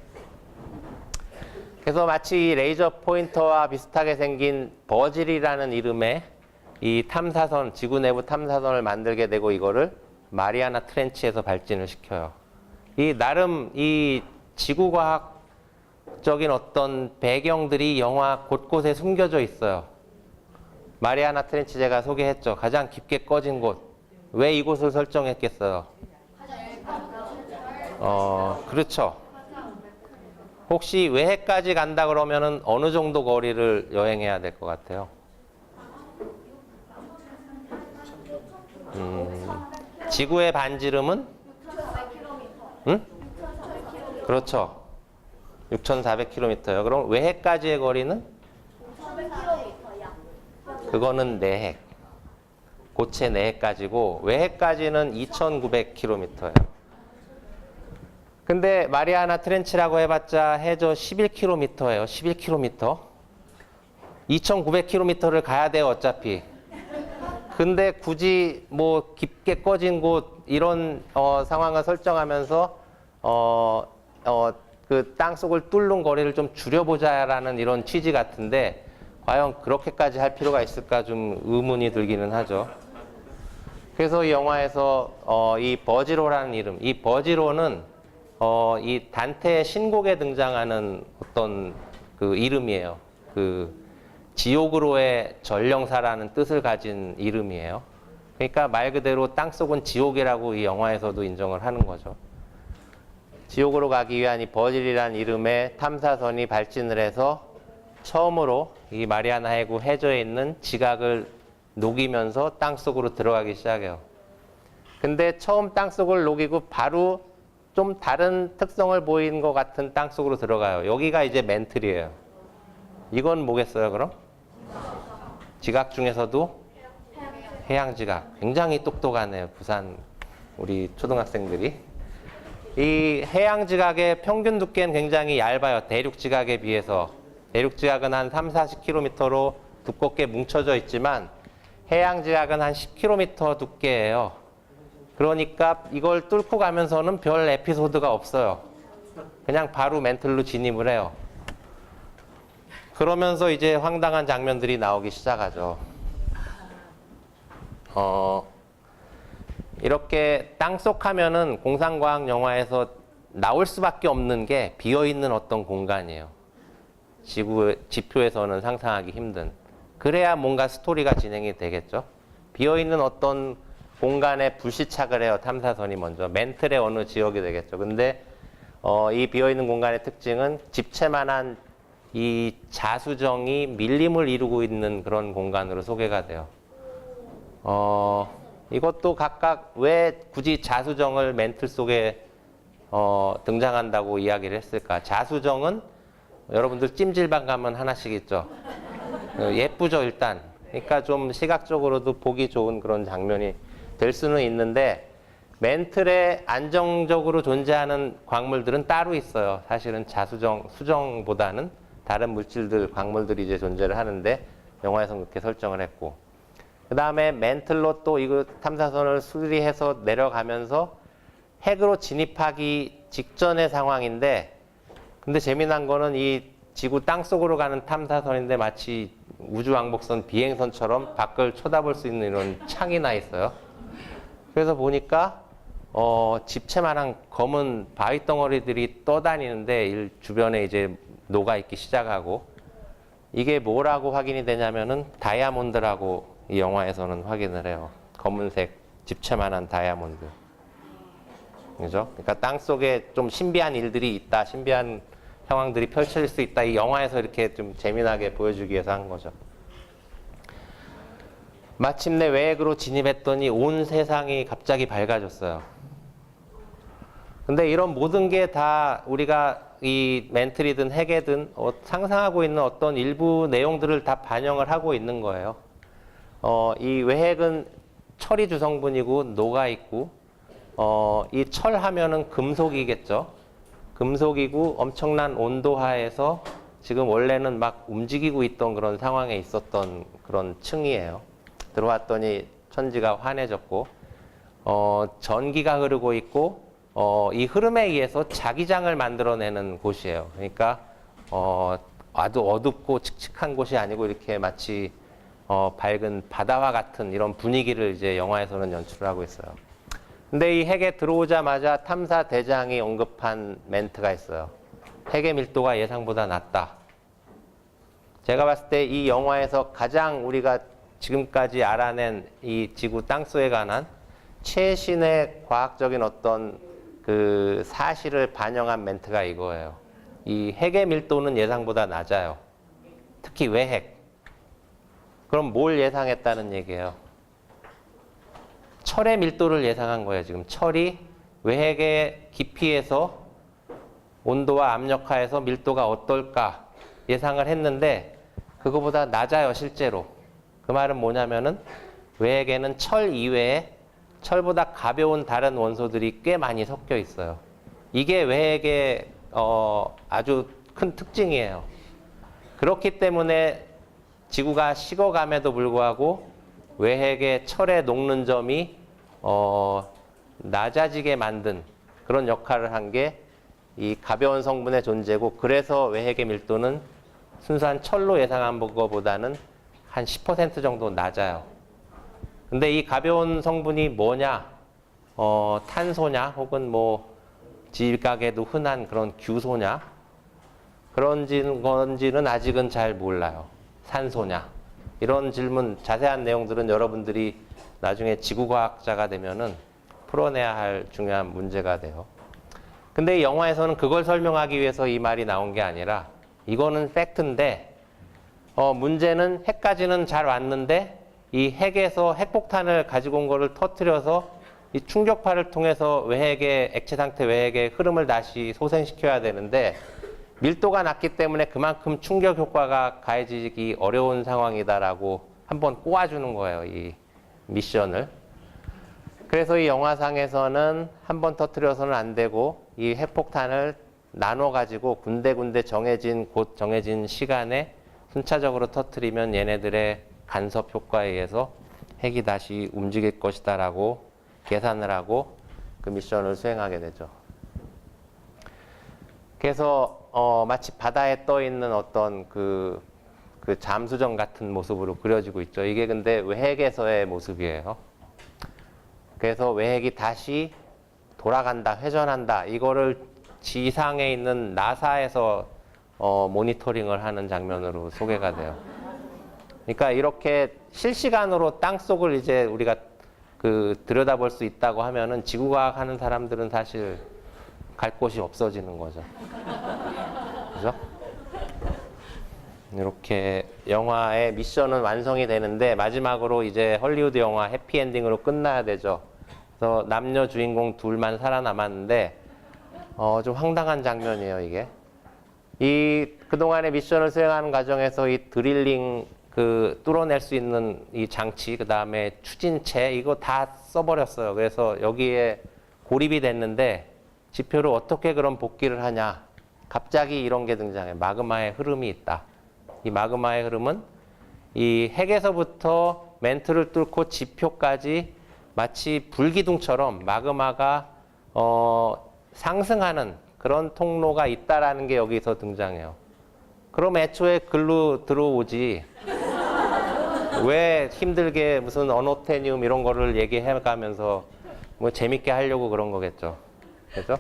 그래서 마치 레이저 포인터와 비슷하게 생긴 버질이라는 이름의 이 탐사선, 지구 내부 탐사선을 만들게 되고 이거를 마리아나 트렌치에서 발진을 시켜요. 이 나름 이 지구과학적인 어떤 배경들이 영화 곳곳에 숨겨져 있어요. 마리아나 트렌치 제가 소개했죠. 가장 깊게 꺼진 곳. 왜 이곳을 설정했겠어요? 그렇죠. 혹시 외해까지 간다 그러면은 어느 정도 거리를 여행해야 될 것 같아요? 지구의 반지름은? 응? 그렇죠. 6,400km요. 그럼 외해까지의 거리는? 그거는 내핵. 고체 내핵까지고 외핵까지는 2,900km예요. 근데 마리아나 트렌치라고 해봤자 해저 11km예요. 11km. 2,900km를 가야 돼요, 어차피. 근데 굳이 뭐 깊게 꺼진 곳 이런 상황을 설정하면서 그 땅속을 뚫는 거리를 좀 줄여보자라는 이런 취지 같은데 과연 그렇게까지 할 필요가 있을까 좀 의문이 들기는 하죠. 그래서 이 영화에서 이 버지로라는 이름, 이 버지로는 이 단테의 신곡에 등장하는 어떤 그 이름이에요. 그 지옥으로의 전령사라는 뜻을 가진 이름이에요. 그러니까 말 그대로 땅속은 지옥이라고 이 영화에서도 인정을 하는 거죠. 지옥으로 가기 위한 이 버질이라는 이름의 탐사선이 발진을 해서 처음으로 이 마리아나 해구 해저에 있는 지각을 녹이면서 땅속으로 들어가기 시작해요. 근데 처음 땅속을 녹이고 바로 좀 다른 특성을 보이는 것 같은 땅속으로 들어가요. 여기가 이제 멘틀이에요. 이건 뭐겠어요, 그럼? 지각 중에서도 해양 지각. 굉장히 똑똑하네요, 부산 우리 초등학생들이. 이 해양 지각의 평균 두께는 굉장히 얇아요. 대륙 지각에 비해서. 대륙 지각은 한 3, 40km로 두껍게 뭉쳐져 있지만 해양 지각은 한 10km 두께예요. 그러니까 이걸 뚫고 가면서는 별 에피소드가 없어요. 그냥 바로 멘틀로 진입을 해요. 그러면서 이제 황당한 장면들이 나오기 시작하죠. 이렇게 땅속 하면은 공상과학 영화에서 나올 수밖에 없는 게 비어있는 어떤 공간이에요. 지표에서는 상상하기 힘든. 그래야 뭔가 스토리가 진행이 되겠죠. 비어있는 어떤 공간에 불시착을 해요. 탐사선이 먼저. 멘틀의 어느 지역이 되겠죠. 근데 이 비어있는 공간의 특징은 집채만한 이 자수정이 밀림을 이루고 있는 그런 공간으로 소개가 돼요. 이것도 각각 왜 굳이 자수정을 멘틀 속에 등장한다고 이야기를 했을까? 자수정은 여러분들 찜질방 가면 하나씩 있죠. 예쁘죠, 일단. 그러니까 좀 시각적으로도 보기 좋은 그런 장면이 될 수는 있는데 멘틀에 안정적으로 존재하는 광물들은 따로 있어요. 사실은 수정보다는 다른 물질들, 광물들이 이제 존재를 하는데 영화에서는 그렇게 설정을 했고. 그 다음에 멘틀로 또 이거 탐사선을 수리해서 내려가면서 핵으로 진입하기 직전의 상황인데 근데 재미난 거는 이 지구 땅속으로 가는 탐사선인데 마치 우주왕복선 비행선처럼 밖을 쳐다볼 수 있는 이런 창이 나 있어요. 그래서 보니까 집채만한 검은 바위 덩어리들이 떠다니는데 주변에 이제 녹아 있기 시작하고 이게 뭐라고 확인이 되냐면은 다이아몬드라고 이 영화에서는 확인을 해요. 검은색 집채만한 다이아몬드. 그죠? 그러니까 땅 속에 좀 신비한 일들이 있다, 신비한 상황들이 펼쳐질 수 있다. 이 영화에서 이렇게 좀 재미나게 보여주기 위해서 한 거죠. 마침내 외핵으로 진입했더니 온 세상이 갑자기 밝아졌어요. 근데 이런 모든 게 다 우리가 이 멘틀이든 핵이든 상상하고 있는 어떤 일부 내용들을 다 반영을 하고 있는 거예요. 이 외핵은 철이 주성분이고 녹아있고 이 철하면은 금속이겠죠. 금속이고 엄청난 온도 하에서 지금 원래는 막 움직이고 있던 그런 상황에 있었던 그런 층이에요. 들어왔더니 천지가 환해졌고 전기가 흐르고 있고 이 흐름에 의해서 자기장을 만들어내는 곳이에요. 그러니까 아주 어둡고 칙칙한 곳이 아니고 이렇게 마치 밝은 바다와 같은 이런 분위기를 이제 영화에서는 연출을 하고 있어요. 근데 이 핵에 들어오자마자 탐사 대장이 언급한 멘트가 있어요. 핵의 밀도가 예상보다 낮다. 제가 봤을 때 이 영화에서 가장 우리가 지금까지 알아낸 이 지구 땅속에 관한 최신의 과학적인 어떤 그 사실을 반영한 멘트가 이거예요. 이 핵의 밀도는 예상보다 낮아요. 특히 외핵. 그럼 뭘 예상했다는 얘기예요? 철의 밀도를 예상한 거예요. 지금 철이 외핵의 깊이에서 온도와 압력하에서 밀도가 어떨까 예상을 했는데 그거보다 낮아요, 실제로. 그 말은 뭐냐면은 외핵에는 철 이외에 철보다 가벼운 다른 원소들이 꽤 많이 섞여 있어요. 이게 외핵의 아주 큰 특징이에요. 그렇기 때문에 지구가 식어감에도 불구하고 외핵의 철에 녹는 점이 낮아지게 만든 그런 역할을 한 게 이 가벼운 성분의 존재고 그래서 외핵의 밀도는 순수한 철로 예상한 것보다는 한 10% 정도 낮아요. 근데 이 가벼운 성분이 뭐냐? 탄소냐? 혹은 뭐 지각에도 흔한 그런 규소냐? 그런 건지는 아직은 잘 몰라요. 산소냐? 이런 질문, 자세한 내용들은 여러분들이 나중에 지구과학자가 되면은 풀어내야 할 중요한 문제가 돼요. 근데 이 영화에서는 그걸 설명하기 위해서 이 말이 나온 게 아니라 이거는 팩트인데 문제는 핵까지는 잘 왔는데 이 핵에서 핵폭탄을 가지고 온 거를 터뜨려서 이 충격파를 통해서 외핵의 액체 상태 외핵의 흐름을 다시 소생시켜야 되는데 밀도가 낮기 때문에 그만큼 충격 효과가 가해지기 어려운 상황이다라고 한번 꼬아주는 거예요, 이 미션을. 그래서 이 영화상에서는 한번 터뜨려서는 안 되고 이 핵폭탄을 나눠가지고 군데군데 곳 정해진 시간에 순차적으로 터뜨리면 얘네들의 간섭 효과에 의해서 핵이 다시 움직일 것이다라고 계산을 하고 그 미션을 수행하게 되죠. 그래서 마치 바다에 떠 있는 어떤 그 잠수정 같은 모습으로 그려지고 있죠. 이게 근데 외핵에서의 모습이에요. 그래서 외핵이 다시 돌아간다, 회전한다. 이거를 지상에 있는 나사에서 모니터링을 하는 장면으로 소개가 돼요. 그러니까 이렇게 실시간으로 땅 속을 이제 우리가 들여다볼 수 있다고 하면은 지구과학 하는 사람들은 사실 갈 곳이 없어지는 거죠. 그죠? 이렇게 영화의 미션은 완성이 되는데 마지막으로 이제 헐리우드 영화 해피엔딩으로 끝나야 되죠. 그래서 남녀 주인공 둘만 살아남았는데 좀 황당한 장면이에요, 이게. 그동안의 미션을 수행하는 과정에서 이 드릴링 뚫어낼 수 있는 이 장치, 그 다음에 추진체, 이거 다 써버렸어요. 그래서 여기에 고립이 됐는데 지표를 어떻게 그럼 복귀를 하냐. 갑자기 이런 게 등장해. 마그마의 흐름이 있다. 이 마그마의 흐름은 이 핵에서부터 멘트를 뚫고 지표까지 마치 불기둥처럼 마그마가 상승하는 그런 통로가 있다라는 게 여기서 등장해요. 그럼 애초에 글로 들어오지. 왜 힘들게 무슨 어노테늄 이런 거를 얘기해가면서 뭐 재밌게 하려고 그런 거겠죠. 그죠?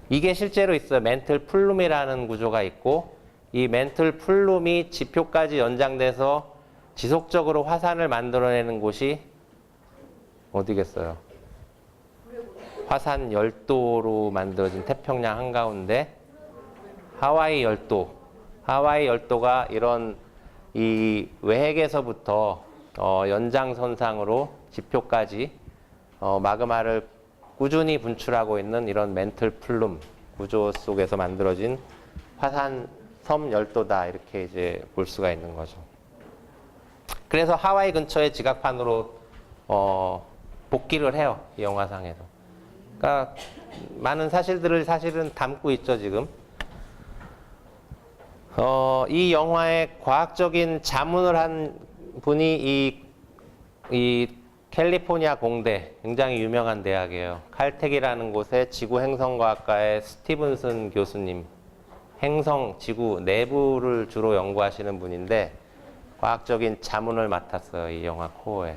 이게 실제로 있어요. 멘틀 플룸이라는 구조가 있고 이 멘틀 플룸이 지표까지 연장돼서 지속적으로 화산을 만들어내는 곳이 어디겠어요? 화산 열도로 만들어진 태평양 한가운데 하와이 열도. 하와이 열도가 이런 이 외핵에서부터 연장선상으로 지표까지 마그마를 꾸준히 분출하고 있는 이런 멘틀 플룸 구조 속에서 만들어진 화산 섬 열도다, 이렇게 이제 볼 수가 있는 거죠. 그래서 하와이 근처의 지각판으로 복귀를 해요, 이 영화상에서. 그러니까 많은 사실들을 사실은 담고 있죠, 지금. 이 영화의 과학적인 자문을 한 분이 이 캘리포니아 공대, 굉장히 유명한 대학이에요. 칼텍이라는 곳의 지구 행성과학과의 스티븐슨 교수님. 행성, 지구 내부를 주로 연구하시는 분인데 과학적인 자문을 맡았어요, 이 영화 코어에.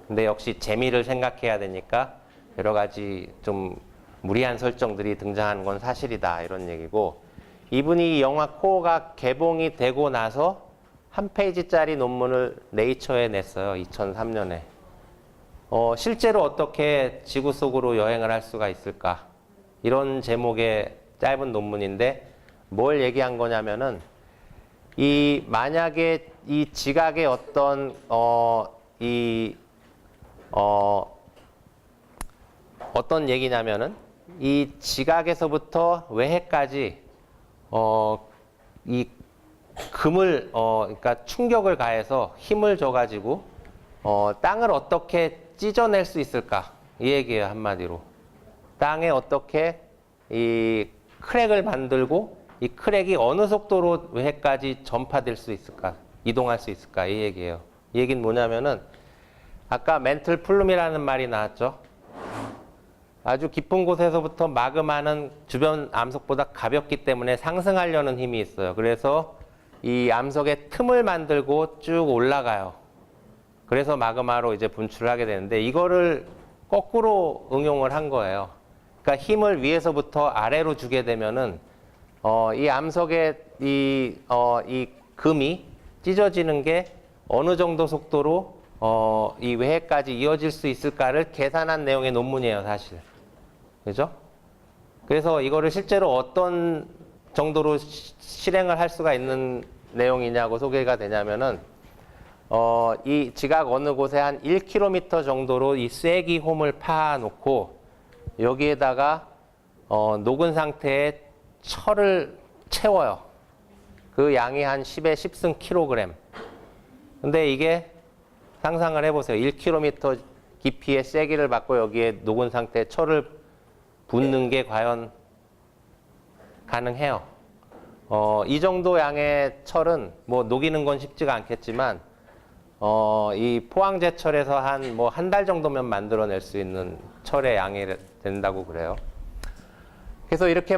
근데 역시 재미를 생각해야 되니까 여러 가지 좀 무리한 설정들이 등장하는 건 사실이다, 이런 얘기고, 이분이 이 영화 코어가 개봉이 되고 나서 한 페이지짜리 논문을 네이처에 냈어요, 2003년에. 실제로 어떻게 지구 속으로 여행을 할 수가 있을까? 이런 제목의 짧은 논문인데 뭘 얘기한 거냐면은 만약에 이 지각의 어떤 어떤 얘기냐면은 이 지각에서부터 외핵까지 이 금을 그러니까 충격을 가해서 힘을 줘가지고 땅을 어떻게 찢어낼 수 있을까, 이 얘기예요, 한마디로. 땅에 어떻게 이 크랙을 만들고 이 크랙이 어느 속도로 외핵까지 전파될 수 있을까, 이동할 수 있을까, 이 얘기예요. 이 얘기는 뭐냐면은 아까 멘틀 플룸이라는 말이 나왔죠. 아주 깊은 곳에서부터 마그마는 주변 암석보다 가볍기 때문에 상승하려는 힘이 있어요. 그래서 이 암석에 틈을 만들고 쭉 올라가요. 그래서 마그마로 이제 분출을 하게 되는데 이거를 거꾸로 응용을 한 거예요. 그러니까 힘을 위에서부터 아래로 주게 되면은 이 암석의 이 금이 찢어지는 게 어느 정도 속도로 이 외핵까지 이어질 수 있을까를 계산한 내용의 논문이에요, 사실. 그죠? 그래서 이거를 실제로 어떤 정도로 실행을 할 수가 있는 내용이냐고 소개가 되냐면은 이 지각 어느 곳에 한 1km 정도로 이 쐐기 홈을 파놓고 여기에다가 녹은 상태의 철을 채워요. 그 양이 한 10에 10승 킬로그램. 근데 이게 상상을 해보세요. 1km 깊이의 쐐기를 받고 여기에 녹은 상태의 철을 붓는 게 과연 가능해요. 이 정도 양의 철은 뭐 녹이는 건 쉽지가 않겠지만 이 포항제철에서 한 달 정도면 만들어낼 수 있는 철의 양이 된다고 그래요. 그래서 이렇게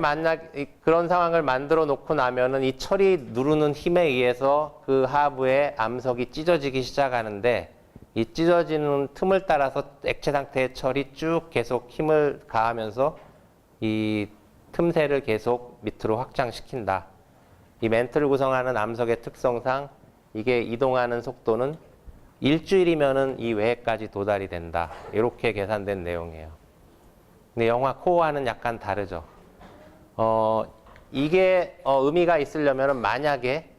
그런 상황을 만들어 놓고 나면은 이 철이 누르는 힘에 의해서 그 하부의 암석이 찢어지기 시작하는데 이 찢어지는 틈을 따라서 액체 상태의 철이 쭉 계속 힘을 가하면서 이 틈새를 계속 밑으로 확장시킨다. 이 멘틀을 구성하는 암석의 특성상 이게 이동하는 속도는 일주일이면은 이 외해까지 도달이 된다. 이렇게 계산된 내용이에요. 근데 영화 코어와는 약간 다르죠. 이게 의미가 있으려면은 만약에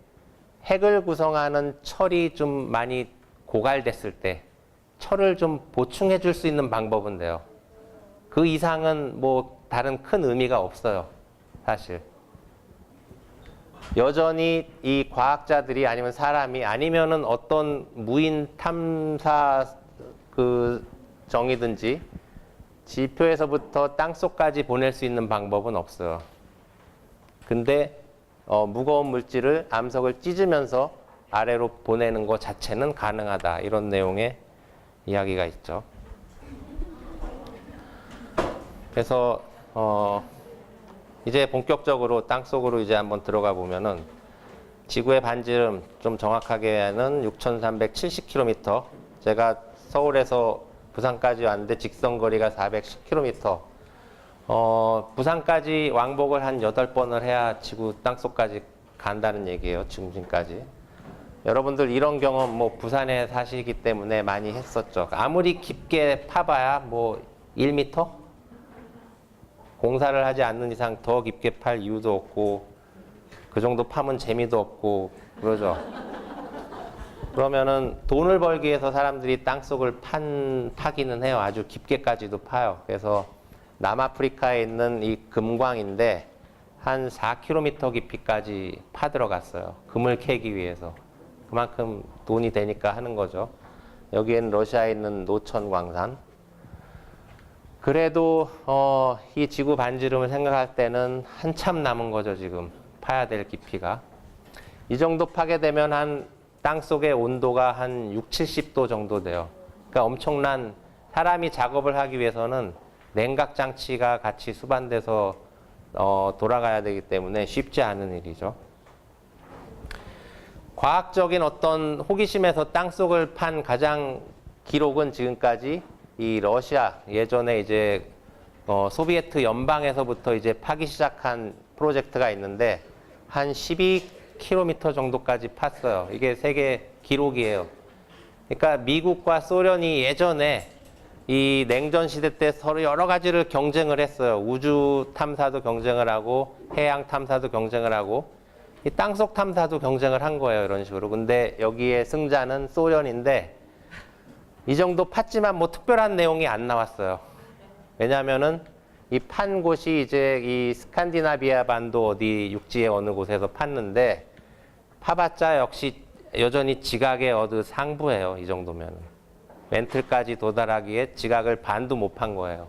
핵을 구성하는 철이 좀 많이 고갈됐을 때 철을 좀 보충해 줄 수 있는 방법은 돼요. 그 이상은 뭐 다른 큰 의미가 없어요. 사실. 여전히 이 과학자들이 아니면 사람이 아니면은 어떤 무인 탐사 그 정이든지 지표에서부터 땅속까지 보낼 수 있는 방법은 없어요. 근데 무거운 물질을 암석을 찢으면서 아래로 보내는 것 자체는 가능하다. 이런 내용의 이야기가 있죠. 그래서 이제 본격적으로 땅속으로 이제 한번 들어가 보면은 지구의 반지름 좀 정확하게는 6,370km. 제가 서울에서 부산까지 왔는데 직선 거리가 410km. 부산까지 왕복을 한 8번을 해야 지구 땅속까지 간다는 얘기예요. 중심까지. 여러분들 이런 경험 뭐 부산에 사시기 때문에 많이 했었죠. 아무리 깊게 파봐야 뭐 1m? 공사를 하지 않는 이상 더 깊게 팔 이유도 없고 그 정도 파면 재미도 없고 그러죠. 그러면은 돈을 벌기 위해서 사람들이 땅속을 파기는 해요. 아주 깊게까지도 파요. 그래서 남아프리카에 있는 이 금광인데 한 4km 깊이까지 파 들어갔어요. 금을 캐기 위해서. 그만큼 돈이 되니까 하는 거죠. 여기에는 러시아에 있는 노천 광산. 그래도 이 지구 반지름을 생각할 때는 한참 남은 거죠. 지금 파야 될 깊이가. 이 정도 파게 되면 한 땅속의 온도가 한 6, 70도 정도 돼요. 그러니까 엄청난 사람이 작업을 하기 위해서는 냉각 장치가 같이 수반돼서 돌아가야 되기 때문에 쉽지 않은 일이죠. 과학적인 어떤 호기심에서 땅속을 판 가장 기록은 지금까지 이 러시아 예전에 이제 소비에트 연방에서부터 이제 파기 시작한 프로젝트가 있는데 한 12km 정도까지 팠어요. 이게 세계 기록이에요. 그러니까 미국과 소련이 예전에 이 냉전 시대 때 서로 여러 가지를 경쟁을 했어요. 우주 탐사도 경쟁을 하고 해양 탐사도 경쟁을 하고 이 땅속 탐사도 경쟁을 한 거예요. 이런 식으로. 근데 여기에 승자는 소련인데 이 정도 팠지만 뭐 특별한 내용이 안 나왔어요. 왜냐하면은 이 판 곳이 이제 이 스칸디나비아 반도 어디 육지의 어느 곳에서 팠는데 파봤자 역시 여전히 지각의 어느 상부예요. 이 정도면. 멘틀까지 도달하기에 지각을 반도 못 판 거예요.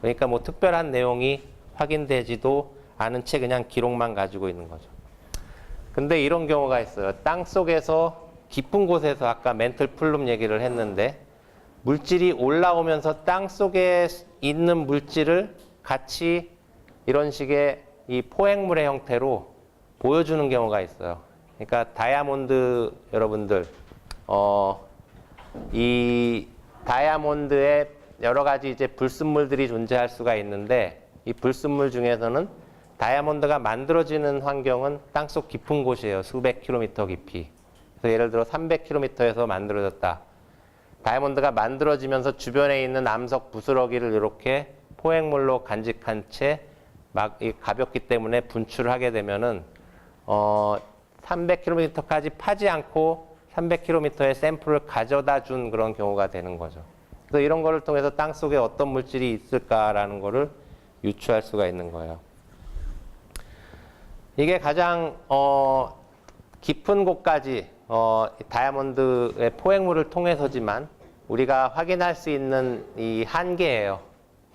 그러니까 뭐 특별한 내용이 확인되지도 않은 채 그냥 기록만 가지고 있는 거죠. 근데 이런 경우가 있어요. 땅 속에서 깊은 곳에서 아까 멘틀 플룸 얘기를 했는데 물질이 올라오면서 땅 속에 있는 물질을 같이 이런 식의 이 포획물의 형태로 보여주는 경우가 있어요. 그러니까 다이아몬드 여러분들, 이 다이아몬드에 여러 가지 이제 불순물들이 존재할 수가 있는데 이 불순물 중에서는 다이아몬드가 만들어지는 환경은 땅속 깊은 곳이에요. 수백 킬로미터 깊이. 그래서 예를 들어 300km에서 만들어졌다. 다이아몬드가 만들어지면서 주변에 있는 암석 부스러기를 이렇게 포획물로 간직한 채 막 가볍기 때문에 분출을 하게 되면은 300km까지 파지 않고 300km의 샘플을 가져다 준 그런 경우가 되는 거죠. 그래서 이런 거를 통해서 땅 속에 어떤 물질이 있을까라는 거를 유추할 수가 있는 거예요. 이게 가장 깊은 곳까지 다이아몬드의 포획물을 통해서지만 우리가 확인할 수 있는 이 한계예요.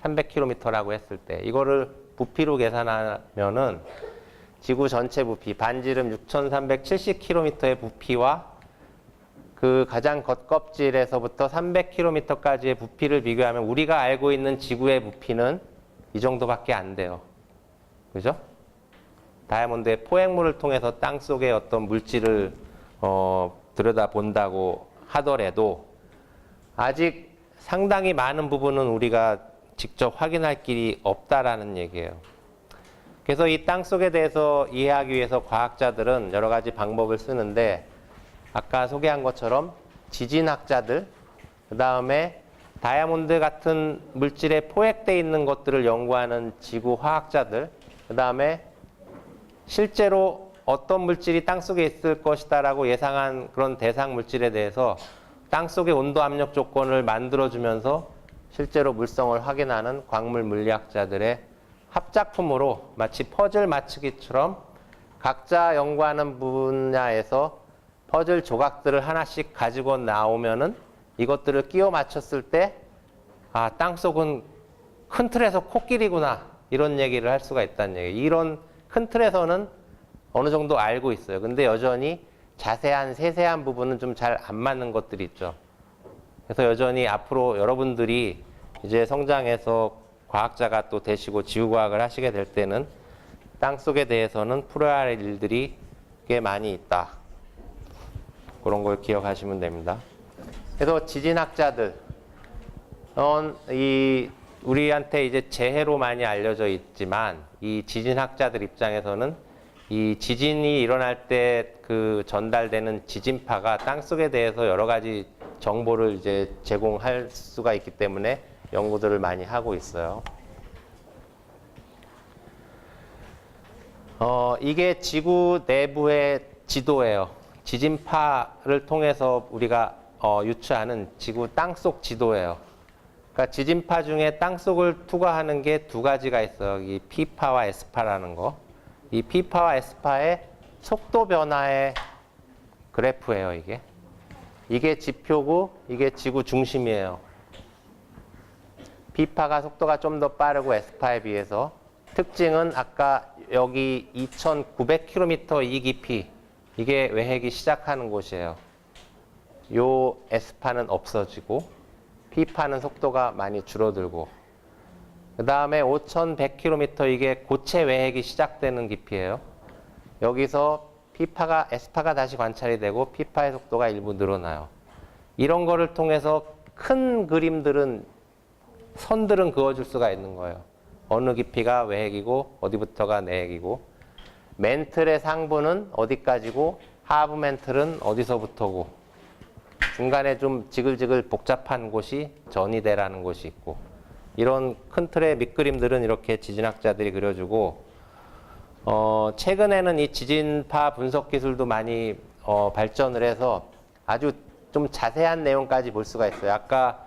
300km라고 했을 때. 이거를 부피로 계산하면은 지구 전체 부피, 반지름 6,370km의 부피와 그 가장 겉껍질에서부터 300km까지의 부피를 비교하면 우리가 알고 있는 지구의 부피는 이 정도밖에 안 돼요. 그죠? 다이아몬드의 포획물을 통해서 땅 속의 어떤 물질을 들여다본다고 하더라도 아직 상당히 많은 부분은 우리가 직접 확인할 길이 없다라는 얘기예요. 그래서 이 땅속에 대해서 이해하기 위해서 과학자들은 여러 가지 방법을 쓰는데 아까 소개한 것처럼 지진학자들, 그 다음에 다이아몬드 같은 물질에 포획되어 있는 것들을 연구하는 지구화학자들, 그 다음에 실제로 어떤 물질이 땅속에 있을 것이다라고 예상한 그런 대상 물질에 대해서 땅속의 온도 압력 조건을 만들어주면서 실제로 물성을 확인하는 광물 물리학자들의 합작품으로 마치 퍼즐 맞추기처럼 각자 연구하는 분야에서 퍼즐 조각들을 하나씩 가지고 나오면은 이것들을 끼워 맞췄을 때 아, 땅속은 큰 틀에서 코끼리구나 이런 얘기를 할 수가 있다는 얘기예요. 이런 큰 틀에서는 어느 정도 알고 있어요. 근데 여전히 자세한 세세한 부분은 좀 잘 안 맞는 것들이 있죠. 그래서 여전히 앞으로 여러분들이 이제 성장해서 과학자가 또 되시고 지구과학을 하시게 될 때는 땅속에 대해서는 풀어야 할 일들이 꽤 많이 있다. 그런 걸 기억하시면 됩니다. 그래서 지진학자들, 우리한테 이제 재해로 많이 알려져 있지만 이 지진학자들 입장에서는 이 지진이 일어날 때 그 전달되는 지진파가 땅속에 대해서 여러 가지 정보를 이제 제공할 수가 있기 때문에 연구들을 많이 하고 있어요. 이게 지구 내부의 지도예요. 지진파를 통해서 우리가 유추하는 지구 땅속 지도예요. 그러니까 지진파 중에 땅속을 투과하는 게 두 가지가 있어요. 이 P파와 S파라는 거. 이 P파와 S파의 속도 변화의 그래프예요, 이게. 이게 지표고 이게 지구 중심이에요. P파가 속도가 좀 더 빠르고 S파에 비해서 특징은 아까 여기 2,900km 이 깊이 이게 외핵이 시작하는 곳이에요. 요 S파는 없어지고 P파는 속도가 많이 줄어들고 그 다음에 5,100km 이게 고체 외핵이 시작되는 깊이예요. 여기서 P파가 S파가 다시 관찰이 되고 P파의 속도가 일부 늘어나요. 이런 거를 통해서 큰 그림들은 선들은 그어줄 수가 있는 거예요. 어느 깊이가 외핵이고 어디부터가 내핵이고 멘틀의 상부는 어디까지고 하부 멘틀은 어디서부터고 중간에 좀 지글지글 복잡한 곳이 전이대라는 곳이 있고 이런 큰 틀의 밑그림들은 이렇게 지진학자들이 그려주고 최근에는 이 지진파 분석 기술도 많이 발전을 해서 아주 좀 자세한 내용까지 볼 수가 있어요. 아까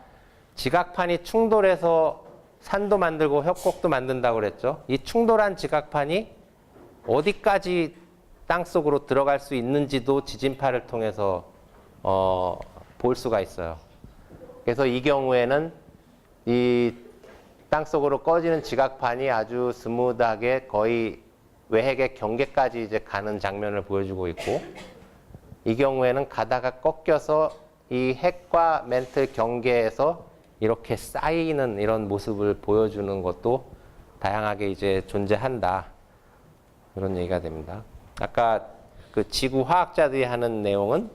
지각판이 충돌해서 산도 만들고 협곡도 만든다고 그랬죠. 이 충돌한 지각판이 어디까지 땅속으로 들어갈 수 있는지도 지진파를 통해서 볼 수가 있어요. 그래서 이 경우에는 이 땅속으로 꺼지는 지각판이 아주 스무드하게 거의 외핵의 경계까지 이제 가는 장면을 보여주고 있고 이 경우에는 가다가 꺾여서 이 핵과 멘틀 경계에서 이렇게 쌓이는 이런 모습을 보여주는 것도 다양하게 이제 존재한다. 이런 얘기가 됩니다. 아까 그 지구 화학자들이 하는 내용은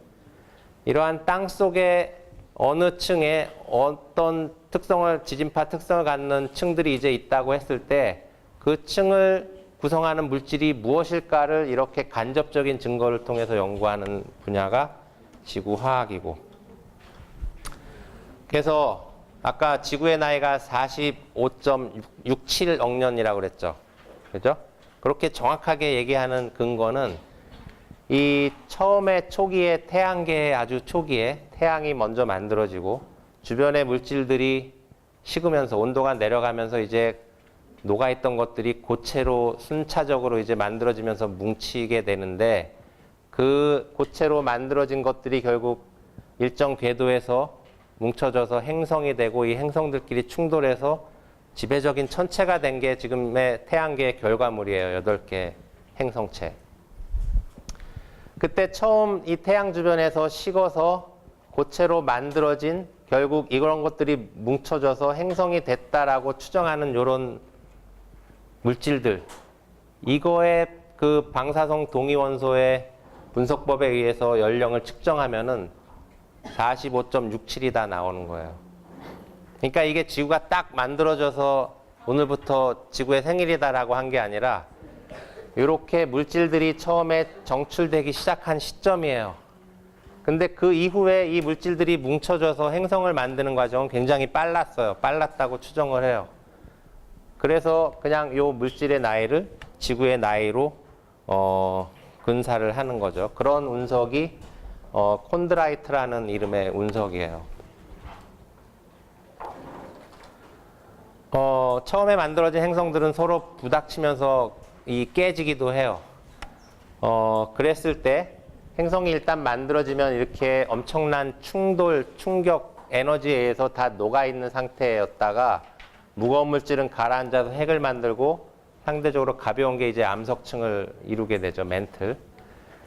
이러한 땅 속에 어느 층에 어떤 특성을, 지진파 특성을 갖는 층들이 이제 있다고 했을 때 그 층을 구성하는 물질이 무엇일까를 이렇게 간접적인 증거를 통해서 연구하는 분야가 지구화학이고 그래서 아까 지구의 나이가 45.67억 년이라고 그랬죠. 그죠? 그렇게 정확하게 얘기하는 근거는 이 처음에 초기에 태양계의 아주 초기에 태양이 먼저 만들어지고 주변의 물질들이 식으면서 온도가 내려가면서 이제 녹아있던 것들이 고체로 순차적으로 이제 만들어지면서 뭉치게 되는데 그 고체로 만들어진 것들이 결국 일정 궤도에서 뭉쳐져서 행성이 되고 이 행성들끼리 충돌해서 지배적인 천체가 된 게 지금의 태양계의 결과물이에요. 8개 행성체. 그때 처음 이 태양 주변에서 식어서 고체로 만들어진 결국 이런 것들이 뭉쳐져서 행성이 됐다라고 추정하는 이런 물질들, 이거의 그 방사성 동위원소의 분석법에 의해서 연령을 측정하면은 45.67이 다 나오는 거예요. 그러니까 이게 지구가 딱 만들어져서 오늘부터 지구의 생일이다라고 한 게 아니라 이렇게 물질들이 처음에 정출되기 시작한 시점이에요. 근데 그 이후에 이 물질들이 뭉쳐져서 행성을 만드는 과정은 굉장히 빨랐어요. 빨랐다고 추정을 해요. 그래서 그냥 이 물질의 나이를 지구의 나이로 근사를 하는 거죠. 그런 운석이 콘드라이트라는 이름의 운석이에요. 처음에 만들어진 행성들은 서로 부닥치면서 깨지기도 해요. 그랬을 때 행성이 일단 만들어지면 이렇게 엄청난 충돌, 충격, 에너지에 의해서 다 녹아있는 상태였다가 무거운 물질은 가라앉아서 핵을 만들고 상대적으로 가벼운 게 이제 암석층을 이루게 되죠. 멘틀.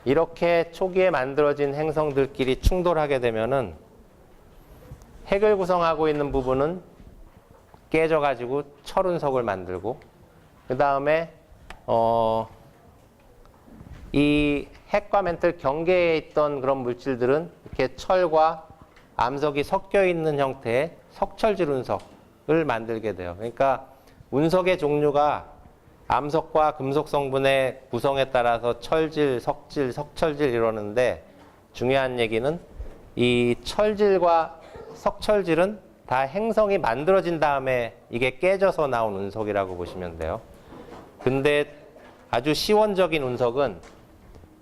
이렇게 초기에 만들어진 행성들끼리 충돌하게 되면은 핵을 구성하고 있는 부분은 깨져가지고 철운석을 만들고 그 다음에 이 핵과 멘틀 경계에 있던 그런 물질들은 이렇게 철과 암석이 섞여 있는 형태의 석철질 운석을 만들게 돼요. 그러니까 운석의 종류가 암석과 금속 성분의 구성에 따라서 철질, 석질, 석철질 이러는데 중요한 얘기는 이 철질과 석철질은 다 행성이 만들어진 다음에 이게 깨져서 나온 운석이라고 보시면 돼요. 근데 아주 시원적인 운석은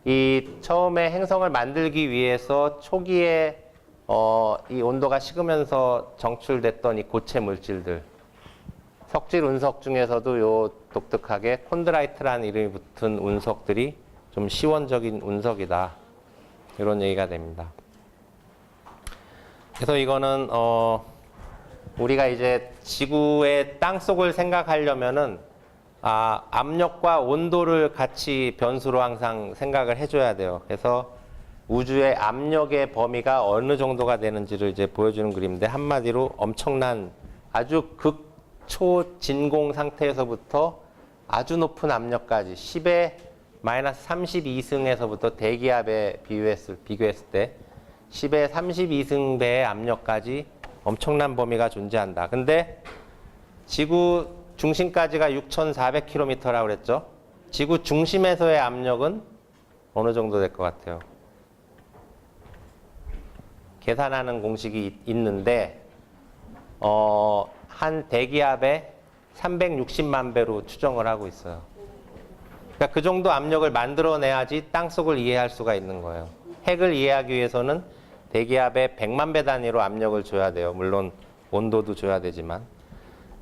이 처음에 행성을 만들기 위해서 초기에 이 온도가 식으면서 정출됐던 이 고체 물질들 석질 운석 중에서도 요 독특하게 콘드라이트라는 이름이 붙은 운석들이 좀 시원적인 운석이다. 이런 얘기가 됩니다. 그래서 이거는 우리가 이제 지구의 땅속을 생각하려면은 압력과 온도를 같이 변수로 항상 생각을 해줘야 돼요. 그래서 우주의 압력의 범위가 어느 정도가 되는지를 이제 보여주는 그림인데 한마디로 엄청난 아주 극초진공 상태에서부터 아주 높은 압력까지 10의 마이너스 32승에서부터 대기압에 비교했을 때 10의 32승배의 압력까지 엄청난 범위가 존재한다. 근데 지구 중심까지가 6,400km라고 그랬죠. 지구 중심에서의 압력은 어느 정도 될 것 같아요? 계산하는 공식이 있는데 한 대기압에 360만 배로 추정을 하고 있어요. 그러니까 그 정도 압력을 만들어내야지 땅속을 이해할 수가 있는 거예요. 핵을 이해하기 위해서는 대기압에 100만 배 단위로 압력을 줘야 돼요. 물론 온도도 줘야 되지만.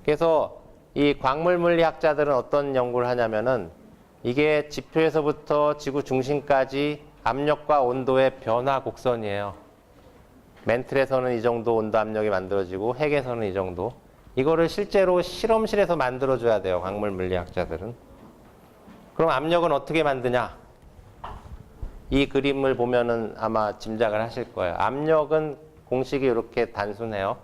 그래서 이 광물 물리학자들은 어떤 연구를 하냐면은 이게 지표에서부터 지구 중심까지 압력과 온도의 변화 곡선이에요. 멘틀에서는 이 정도 온도 압력이 만들어지고 핵에서는 이 정도. 이거를 실제로 실험실에서 만들어줘야 돼요. 광물 물리학자들은. 그럼 압력은 어떻게 만드냐? 이 그림을 보면은 아마 짐작을 하실 거예요. 압력은 공식이 이렇게 단순해요.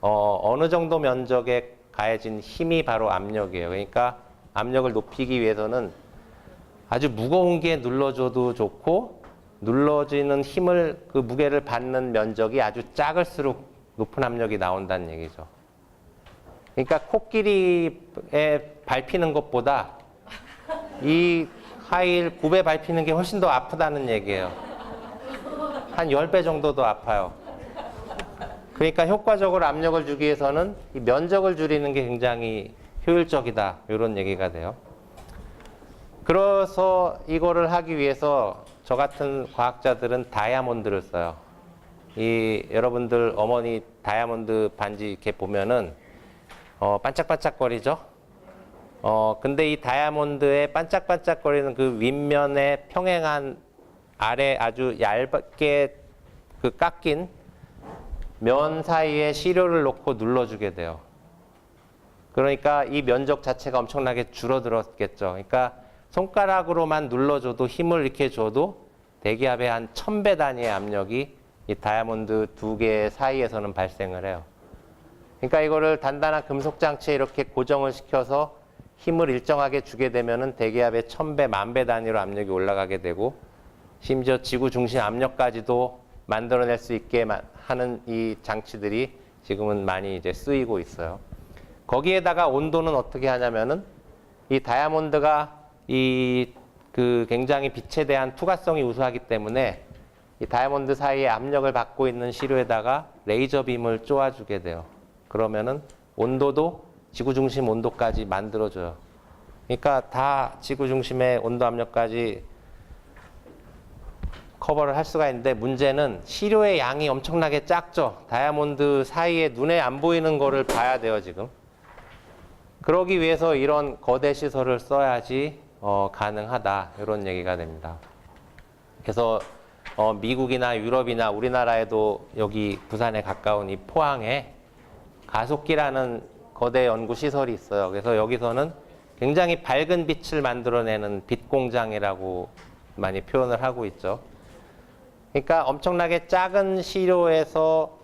어느 정도 면적에 가해진 힘이 바로 압력이에요. 그러니까 압력을 높이기 위해서는 아주 무거운 게 눌러줘도 좋고 눌러지는 힘을 그 무게를 받는 면적이 아주 작을수록 높은 압력이 나온다는 얘기죠. 그러니까 코끼리에 밟히는 것보다 이 하이힐 9배 밟히는 게 훨씬 더 아프다는 얘기예요. 한 10배 정도 더 아파요. 그러니까 효과적으로 압력을 주기 위해서는 이 면적을 줄이는 게 굉장히 효율적이다. 이런 얘기가 돼요. 그래서 이거를 하기 위해서 저 같은 과학자들은 다이아몬드를 써요. 여러분들 어머니 다이아몬드 반지 이렇게 보면은 반짝반짝거리죠? 근데 이 다이아몬드의 반짝반짝거리는 그 윗면에 평행한 아래 아주 얇게 그 깎인 면 사이에 시료를 놓고 눌러주게 돼요. 그러니까 이 면적 자체가 엄청나게 줄어들었겠죠. 그러니까 손가락으로만 눌러줘도 힘을 이렇게 줘도 대기압의 한 1000배 단위의 압력이 이 다이아몬드 두 개 사이에서는 발생을 해요. 그러니까 이거를 단단한 금속 장치에 이렇게 고정을 시켜서 힘을 일정하게 주게 되면은 대기압의 1000배, 10,000배 단위로 압력이 올라가게 되고 심지어 지구 중심 압력까지도 만들어낼 수 있게 하는 이 장치들이 지금은 많이 이제 쓰이고 있어요. 거기에다가 온도는 어떻게 하냐면은 이 다이아몬드가 굉장히 빛에 대한 투과성이 우수하기 때문에 이 다이아몬드 사이에 압력을 받고 있는 시료에다가 레이저 빔을 쪼아주게 돼요. 그러면은 온도도 지구 중심 온도까지 만들어줘요. 그러니까 다 지구 중심의 온도 압력까지 커버를 할 수가 있는데 문제는 시료의 양이 엄청나게 작죠. 다이아몬드 사이에 눈에 안 보이는 거를 봐야 돼요, 지금. 그러기 위해서 이런 거대 시설을 써야지 가능하다. 이런 얘기가 됩니다. 그래서 미국이나 유럽이나 우리나라에도 여기 부산에 가까운 이 포항에 가속기라는 거대 연구 시설이 있어요. 그래서 여기서는 굉장히 밝은 빛을 만들어내는 빛 공장이라고 많이 표현을 하고 있죠. 그러니까 엄청나게 작은 시료에서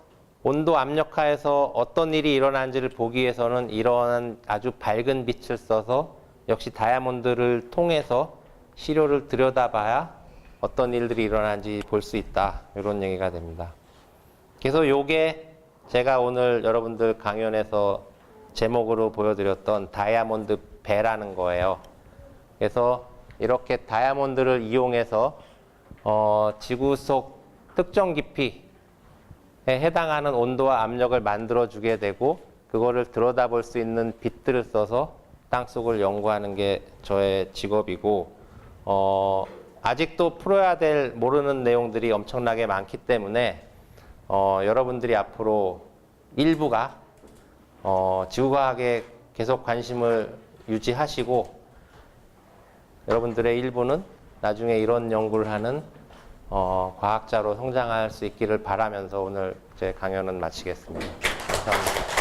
온도 압력하에서 어떤 일이 일어나는지를 보기 위해서는 이런 아주 밝은 빛을 써서 역시 다이아몬드를 통해서 시료를 들여다봐야 어떤 일들이 일어나는지 볼 수 있다. 이런 얘기가 됩니다. 그래서 요게 제가 오늘 여러분들 강연에서 제목으로 보여드렸던 다이아몬드 배라는 거예요. 그래서 이렇게 다이아몬드를 이용해서 지구 속 특정 깊이에 해당하는 온도와 압력을 만들어주게 되고 그거를 들여다볼 수 있는 빛들을 써서 땅속을 연구하는 게 저의 직업이고 아직도 풀어야 될 모르는 내용들이 엄청나게 많기 때문에 여러분들이 앞으로 일부가 지구과학에 계속 관심을 유지하시고 여러분들의 일부는 나중에 이런 연구를 하는 과학자로 성장할 수 있기를 바라면서 오늘 제 강연은 마치겠습니다. 감사합니다.